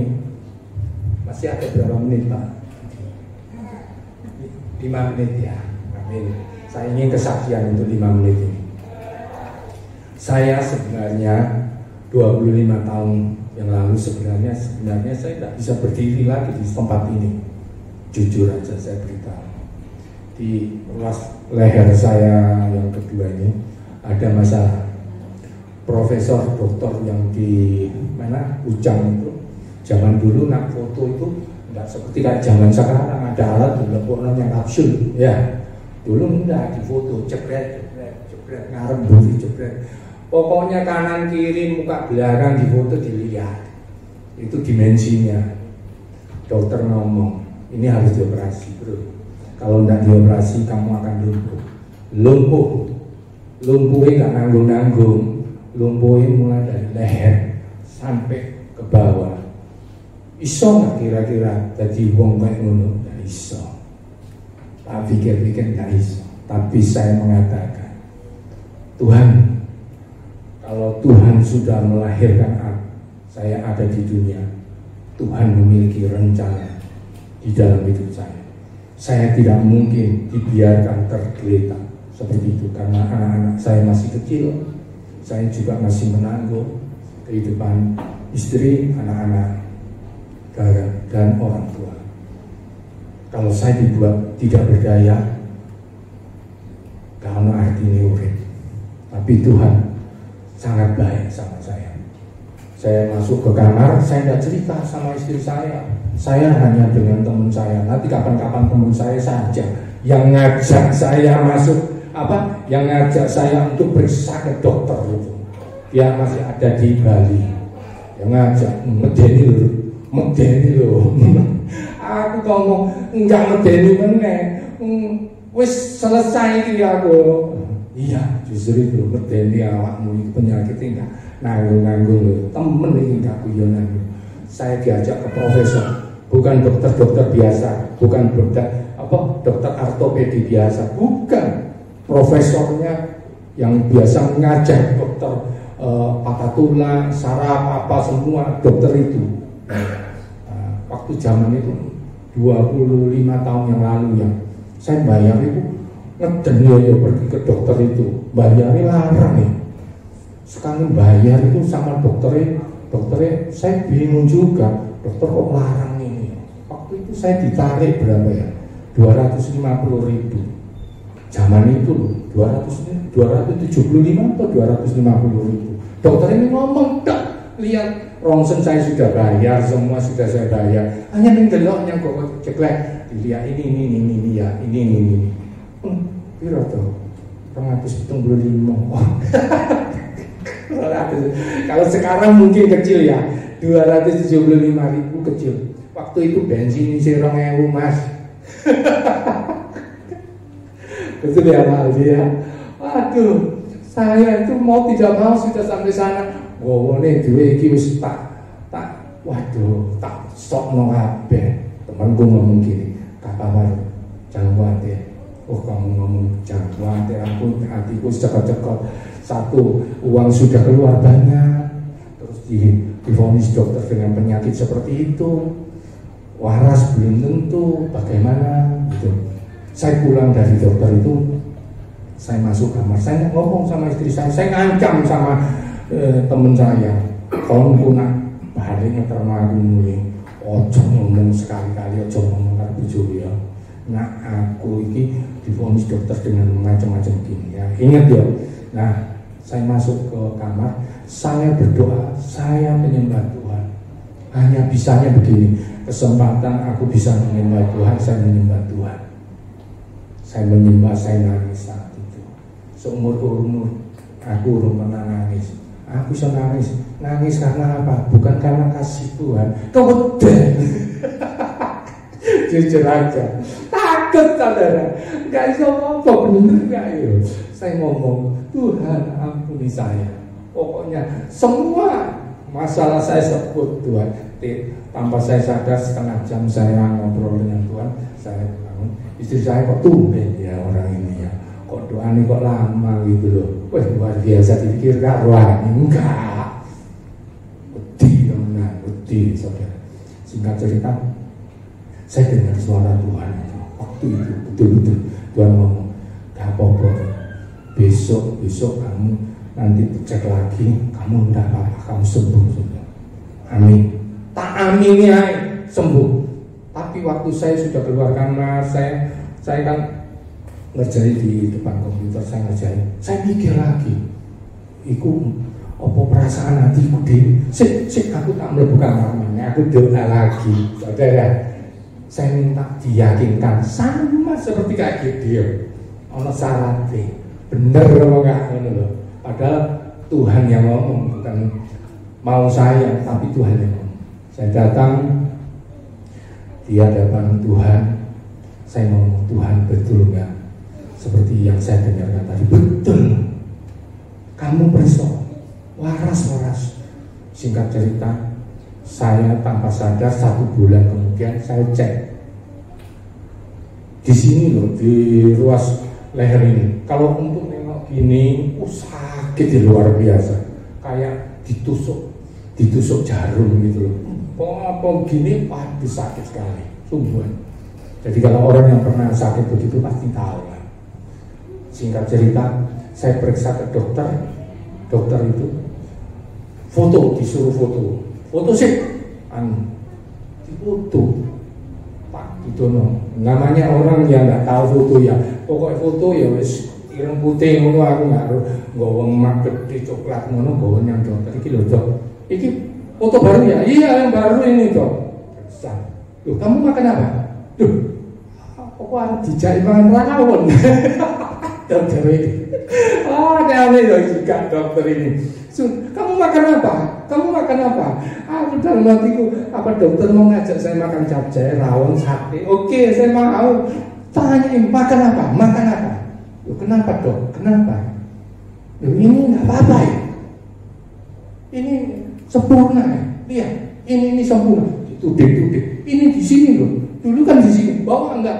masih ada berapa menit Pak? 5 menit ya. Amin. Saya ingin kesaksian untuk 5 menit ini. Saya sebenarnya 25 tahun yang lalu sebenarnya saya tidak bisa berdiri lagi di tempat ini. Jujur aja saya beritahu. Di leher saya yang kedua ini ada masalah. Profesor doktor yang di mana Ujang itu zaman dulu nak foto itu tidak seperti kayak zaman sekarang ada alat dilepokno yang kapsul ya. Dulu enggak di foto jepret ngarep buri jepret. Pokoknya kanan kiri muka belakang di foto dilihat. Itu dimensinya. Dokter ngomong, ini harus dioperasi, bro. Kalau enggak dioperasi kamu akan lumpuh. Lumpuhnya nggak nanggung-nanggung. Lumpuhin mulai dari leher sampai ke bawah. Iso nggak kira-kira jadi wong kayak ngono? Nggak iso. Tak pikir-pikir nggak iso. Tapi saya mengatakan, Tuhan, kalau Tuhan sudah melahirkan saya ada di dunia, Tuhan memiliki rencana di dalam hidup saya. saya tidak mungkin dibiarkan tergeletak seperti itu, karena anak-anak saya masih kecil, saya juga masih menanggung kehidupan istri, anak-anak, dan orang tua. Kalau saya dibuat tidak berdaya, karena artinya urip. Tapi Tuhan sangat baik sama saya. Saya masuk ke kamar, saya tidak cerita sama istri saya. Saya hanya dengan teman saya. Nanti kapan-kapan teman saya saja yang ngajak saya masuk, yang ngajak saya untuk periksa ke dokter itu. Dia masih ada di Bali. Yang ngajak, medeni loh. Aku ngomong enggak medeni meneh. Wis selesai iki aku. Iya, justru itu medeni awakmu itu penyakit enggak nanggung-nanggung. Temen iki gak guyonan. Saya diajak ke profesor, bukan dokter-dokter biasa, bukan dokter ortopedi biasa, bukan. Profesornya yang biasa mengajar dokter patah tulang, saraf apa semua dokter itu. Waktu zaman itu 25 tahun yang lalu ya, saya bayar itu ngeden ya pergi ke dokter itu, bayarnya larang ya. Sekarang bayar itu sama dokternya saya bingung juga, dokter kok larang ini. Waktu itu saya ditarik berapa ya? 250.000. Zaman itu loh, 275 atau 250.000. Dokter ini ngomong, tak lihat rongsen saya sudah bayar, semua sudah saya bayar. Hanya nenggeloknya kok ceklek, dilihat ini ya, ini. Piro tuh? 275. Kalau sekarang mungkin kecil ya, 275.000 kecil. Waktu itu bensin isi 2.000 mas. Betul ya Pak Aldi ya. Waduh, saya itu mau tidak mau sudah sampai sana. Ngomongnya duwe iki wis tak stokno kabeh. Temanku ngomong gini, Kak Pamar, jangan khawatir. Oh kamu ngomong jangan khawatir, hatiku cekot-cekot. Satu, uang sudah keluar banyak, terus divonis dokter dengan penyakit seperti itu, waras belum tentu, bagaimana gitu. Saya pulang dari dokter itu, saya masuk kamar, saya ngomong sama istri saya ngancam sama temen saya, kalau nak baliknya terlalu mulai, ojo ngomong sekali-kali, ojo ngomong karo bojoku ya. Nah aku ini divonis dokter dengan macam-macam gini ya, ingat ya. Nah saya masuk ke kamar, saya berdoa, saya menyembah Tuhan. Hanya bisanya begini, kesempatan aku bisa menyembah Tuhan, saya menyembah Tuhan. Saya menyembah, saya nangis saat itu. Seumur aku belum pernah nangis. Aku bisa nangis karena apa? Bukan karena kasih Tuhan. Keweden. Jujur aja, takut saudara. Gak bisa apa bener gak ya? Saya ngomong, Tuhan ampuni saya. Pokoknya semua masalah saya sebut Tuhan. Tanpa saya sadar setengah jam saya ngobrol dengan Tuhan, saya bangun. Istri saya kok tumben ya orang ini ya, kok doanya kok lama gitu loh. Wah luar biasa, dipikir gak rohani, enggak. Wedi saudara. Singkat cerita, saya dengar suara Tuhan itu. Waktu itu betul-betul Tuhan ngomong, gak apa-apa, besok kamu nanti cek lagi, kamu enggak apa-apa, kamu sembuh sudah. Amin. Tak amin ya, sembuh. Tapi waktu saya sudah keluar kamar, saya kan ngerjain di depan komputer, saya ngerjain. Saya mikir lagi, iku apa perasaan hatiku dewi. Aku tak mlebu kamar mana, aku doa lagi, saudara. Saya minta diyakinkan sama seperti kayak Gideon. Ono syaratnya, bener apa enggak ngono loh. Padahal Tuhan yang ngomong, bukan mau saya, tapi Tuhan yang ngomong. Saya datang di hadapan Tuhan, saya ngomong, Tuhan betul nggak seperti yang saya dengarkan tadi? Betul. Kamu perso, waras. Singkat cerita, saya tanpa sadar 1 bulan kemudian saya cek di sini loh, di ruas leher ini. Kalau untuk nengok gini, sakit di luar biasa, kayak ditusuk jarum gitu loh. Apa gini, waduh sakit sekali, sungguh. Jadi kalau orang yang pernah sakit begitu pasti tahu lah. Singkat cerita, saya periksa ke dokter. Dokter itu disuruh foto sih, difoto. Pak Didono, namanya orang yang nggak tahu foto ya, pokoknya foto ya wis ireng putih ngono, aku nggak nggawa emak gede coklat ngono, nggawa yang dokter iki lho dok, iki foto baru ya? Iya yang baru ini dok. Loh kamu makan apa? Loh kok dijak makan rawon. Dokter ini aneh loh juga dokter ini. Kamu makan apa? Kamu makan apa? Aku dalam hatiku, apa dokter mau ngajak saya makan capcay, rawon, sate? Oke, saya mau. Tanyain makan apa? Makan apa? Loh, kenapa dok? Kenapa? Loh, ini nggak apa-apa ya? Ini sempurna ya? Lihat, ini sempurna. Itu deh. Ini di sini loh. Dulu kan di sini. Bawa enggak?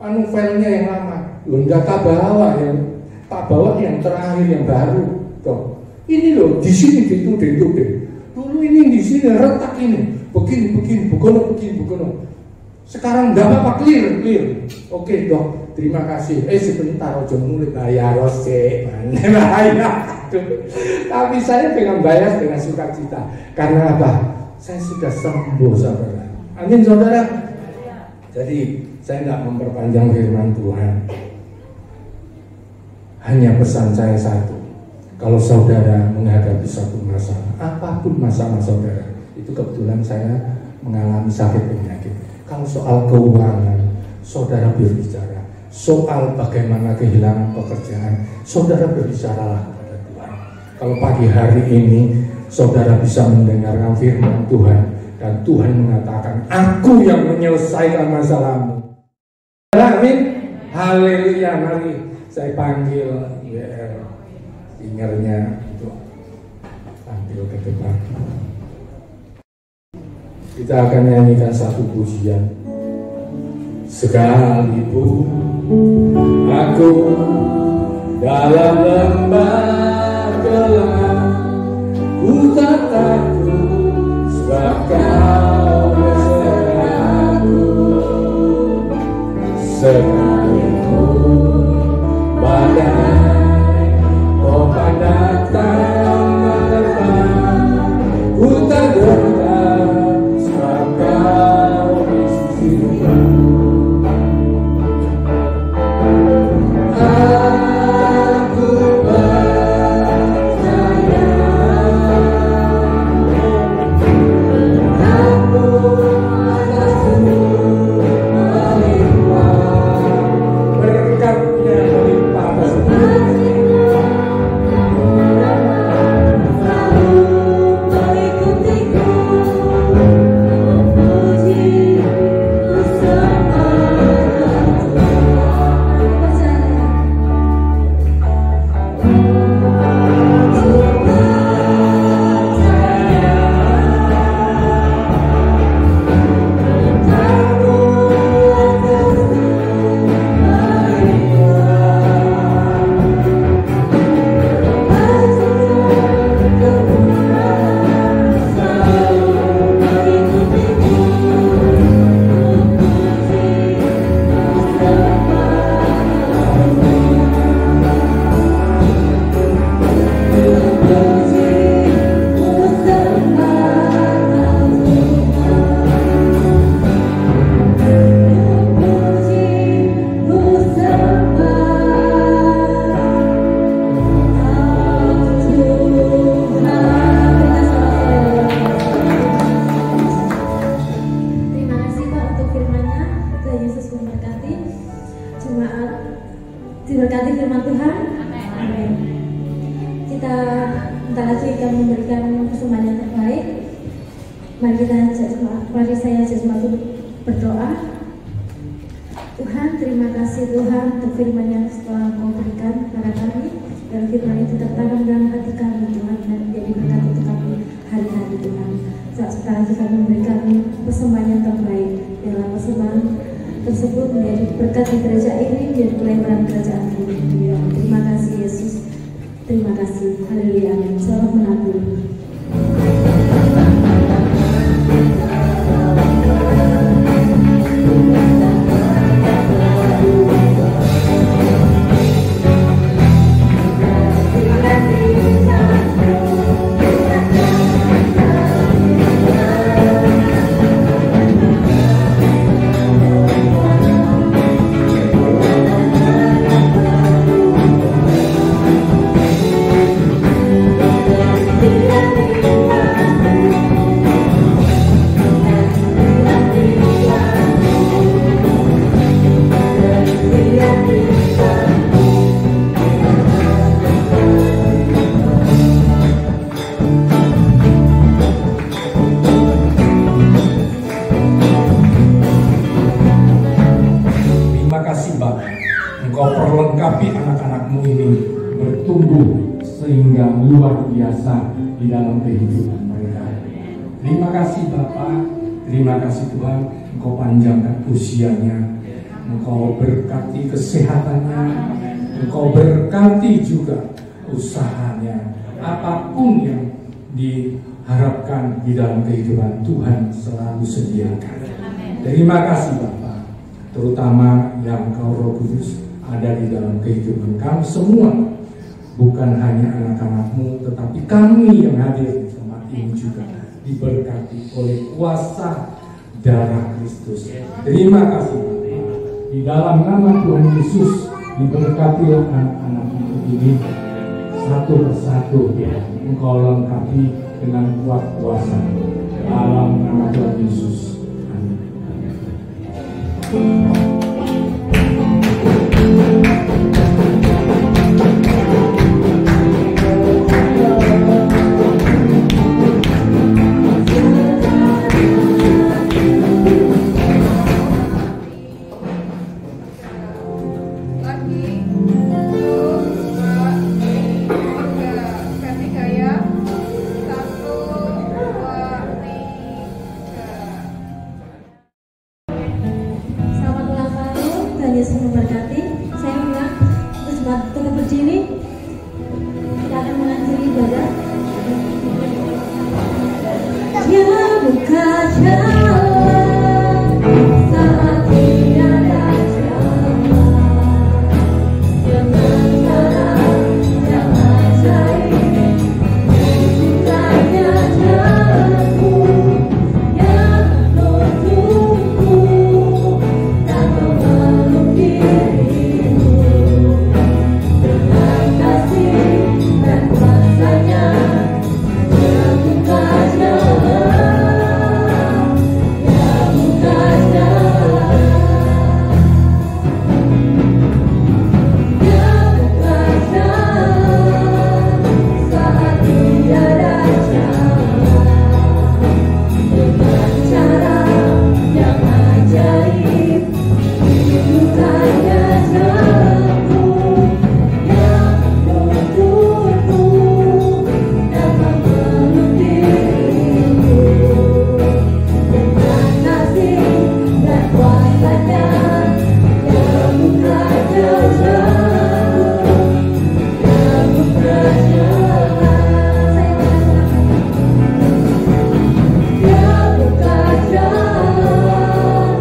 Filenya yang lama. Loh, enggak tak bawa ya. Tak bawa yang terakhir yang baru. Dok. Ini loh, di sini itu deh. Dulu ini di sini retak ini. Begini, begono. Sekarang enggak apa-apa, clear. Oke, dok. Terima kasih. Sebentar aja mulai bayar rose. Mana. Tapi saya dengan bayar dengan sukacita. Karena apa? Saya sudah sembuh, saudara. Amin, saudara. Jadi saya tidak memperpanjang firman Tuhan. Hanya pesan saya satu. Kalau saudara menghadapi satu masalah, apapun masalah saudara, itu kebetulan saya mengalami sakit penyakit. Kalau soal keuangan, saudara berbicara. Soal bagaimana kehilangan pekerjaan, saudara berbicaralah kepada Tuhan. Kalau pagi hari ini saudara bisa mendengarkan firman Tuhan dan Tuhan mengatakan, aku yang menyelesaikan masalahmu. Amin. Haleluya. Mari saya panggil singernya untuk tampil ke depan. Kita akan nyanyikan satu pujian. Sekalipun aku dalam lembah gelap, ku tak takut sebab Kau besertaku. Sekalipun badai ombak datang menerpa, ku tak gentar sebab Kau di sisiku. Diberkati firman Tuhan. Amin. Kita bentar lagi akan memberikan persembahan yang terbaik. Mari saya ajak semua berdoa. Tuhan, terima kasih Tuhan untuk firman yang telah Kau berikan kepada kami. Dan firman itu tertanam dalam hati kami Tuhan, dan menjadi berkat untuk kami hari-hari Tuhan. Sekarang kita memberikan persembahan yang terbaik. Dalam persembahan tersebut menjadi berkat di gereja ini, menjadi pelayanan kerajaan ini. Terima kasih Yesus. Terima kasih. Haleluya. Amin. Selamat menabur. tumbuh sehingga luar biasa di dalam kehidupan mereka. Terima kasih Bapa, terima kasih Tuhan, Engkau panjangkan usianya, Engkau berkati kesehatannya, Engkau berkati juga usahanya, apapun yang diharapkan di dalam kehidupan Tuhan selalu sediakan. Terima kasih Bapa, terutama yang Engkau Roh Kudus ada di dalam kehidupan kami semua, bukan hanya anak-anak-Mu, tetapi kami yang hadir di tempat ini juga diberkati oleh kuasa darah Kristus. Terima kasih Bapa. Di dalam nama Tuhan Yesus diberkatilah anak-anak ini satu persatu, Engkau lengkapi dengan kuat kuasa dalam nama Tuhan Yesus. Amin. Yesus memberkati. Saya undang untuk tetap berdiri. Kita akan mengakhiri ibadah. Dia buka jalan saat tiada jalan, dengan cara yang ajaib, bukanya jalanku yang menuntunku dan memeluk dirimu dengan kasih dan kuasanya. Dia buka jalan, dia buka jalan, dia buka jalan saat tiada jalan, dengan cara yang ajaib, bukanya jalanku yang menuntunku dan memeluk dirimu dengan kasih dan kuasanya. Dia buka jalanku, dia buka jalan, dia buka jalan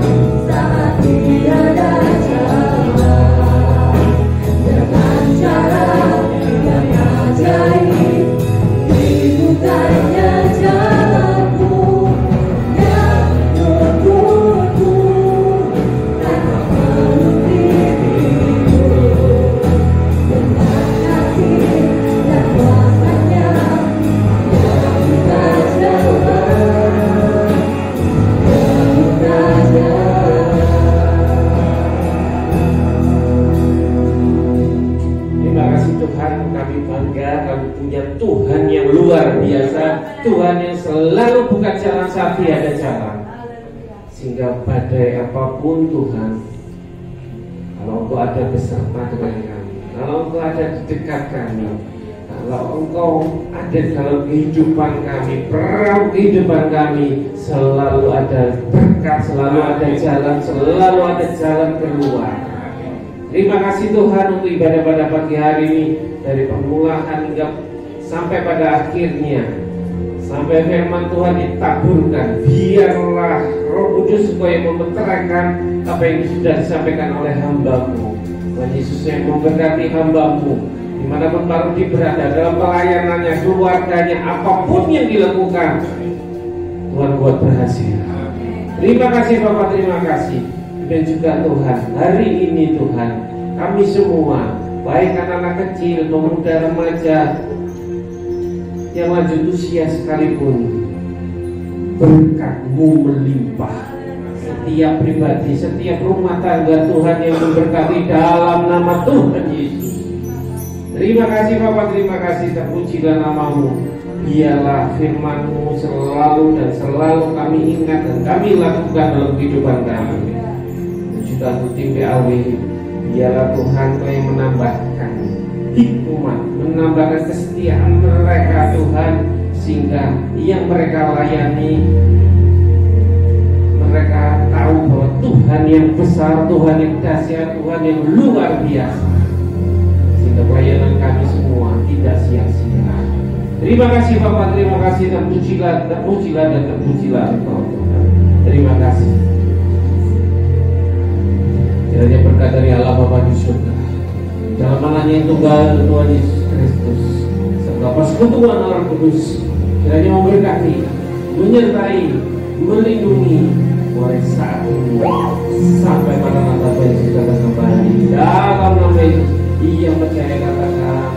saat tiada jalan, dengan cara yang ajaib, dibukanya jalanku yang menuntunku dan memeluk dirimu dengan kasih dan kuasanya. Dia buka jalan, dia buka jalan. Terima kasih Tuhan, kami bangga kami punya Tuhan yang luar biasa, Tuhan yang selalu buka jalan saat tiada jalan. Sehingga badai apapun Tuhan, kalau Engkau ada bersama dengan kami, kalau Engkau ada di dekat kami, kalau Engkau ada dalam kehidupan kami, perahu kehidupan kami, selalu ada berkat, selalu ada jalan keluar. Terima kasih Tuhan untuk ibadah pada pagi hari ini, dari permulaan hingga sampai pada akhirnya, sampai firman Tuhan ditaburkan. Biarlah Roh Kudus supaya memeteraikan apa yang sudah disampaikan oleh hamba-Mu. Tuhan Yesus yang memberkati hamba-Mu dimanapun baru berada, dalam pelayanannya, keluarganya, apapun yang dilakukan, Tuhan buat berhasil. Terima kasih Bapak, terima kasih. Dan juga Tuhan, hari ini Tuhan, kami semua, baik anak-anak kecil, pemuda, remaja, yang lanjut usia sekalipun, berkat-Mu melimpah. Setiap pribadi, setiap rumah tangga Tuhan yang memberkati dalam nama Tuhan Yesus. Terima kasih Bapak, terima kasih, terpujilah nama-Mu. Biarlah firman-Mu selalu dan selalu kami ingat dan kami lakukan dalam kehidupan kami. Juga untuk tim BAW, biarlah Tuhan Kau yang menambahkan hikmat, menambahkan kesetiaan mereka Tuhan, sehingga yang mereka layani, mereka tahu bahwa Tuhan yang besar, Tuhan yang dahsyat, Tuhan yang luar biasa, sehingga pelayanan kami semua tidak sia-sia. Terima kasih Bapak, terima kasih, terpujilah dan terpujilah Engkau Tuhan. Terima kasih. Kiranya berkat dari Allah Bapa di surga, dalam namanya yang tunggal Tuhan Yesus Kristus, serta persekutuan Roh Kudus, kiranya memberkati, menyertai, melindungi mulai saat ini sampai pada masa Tuhan Yesus datang kembali. Dalam nama Yesus, yang percaya katakan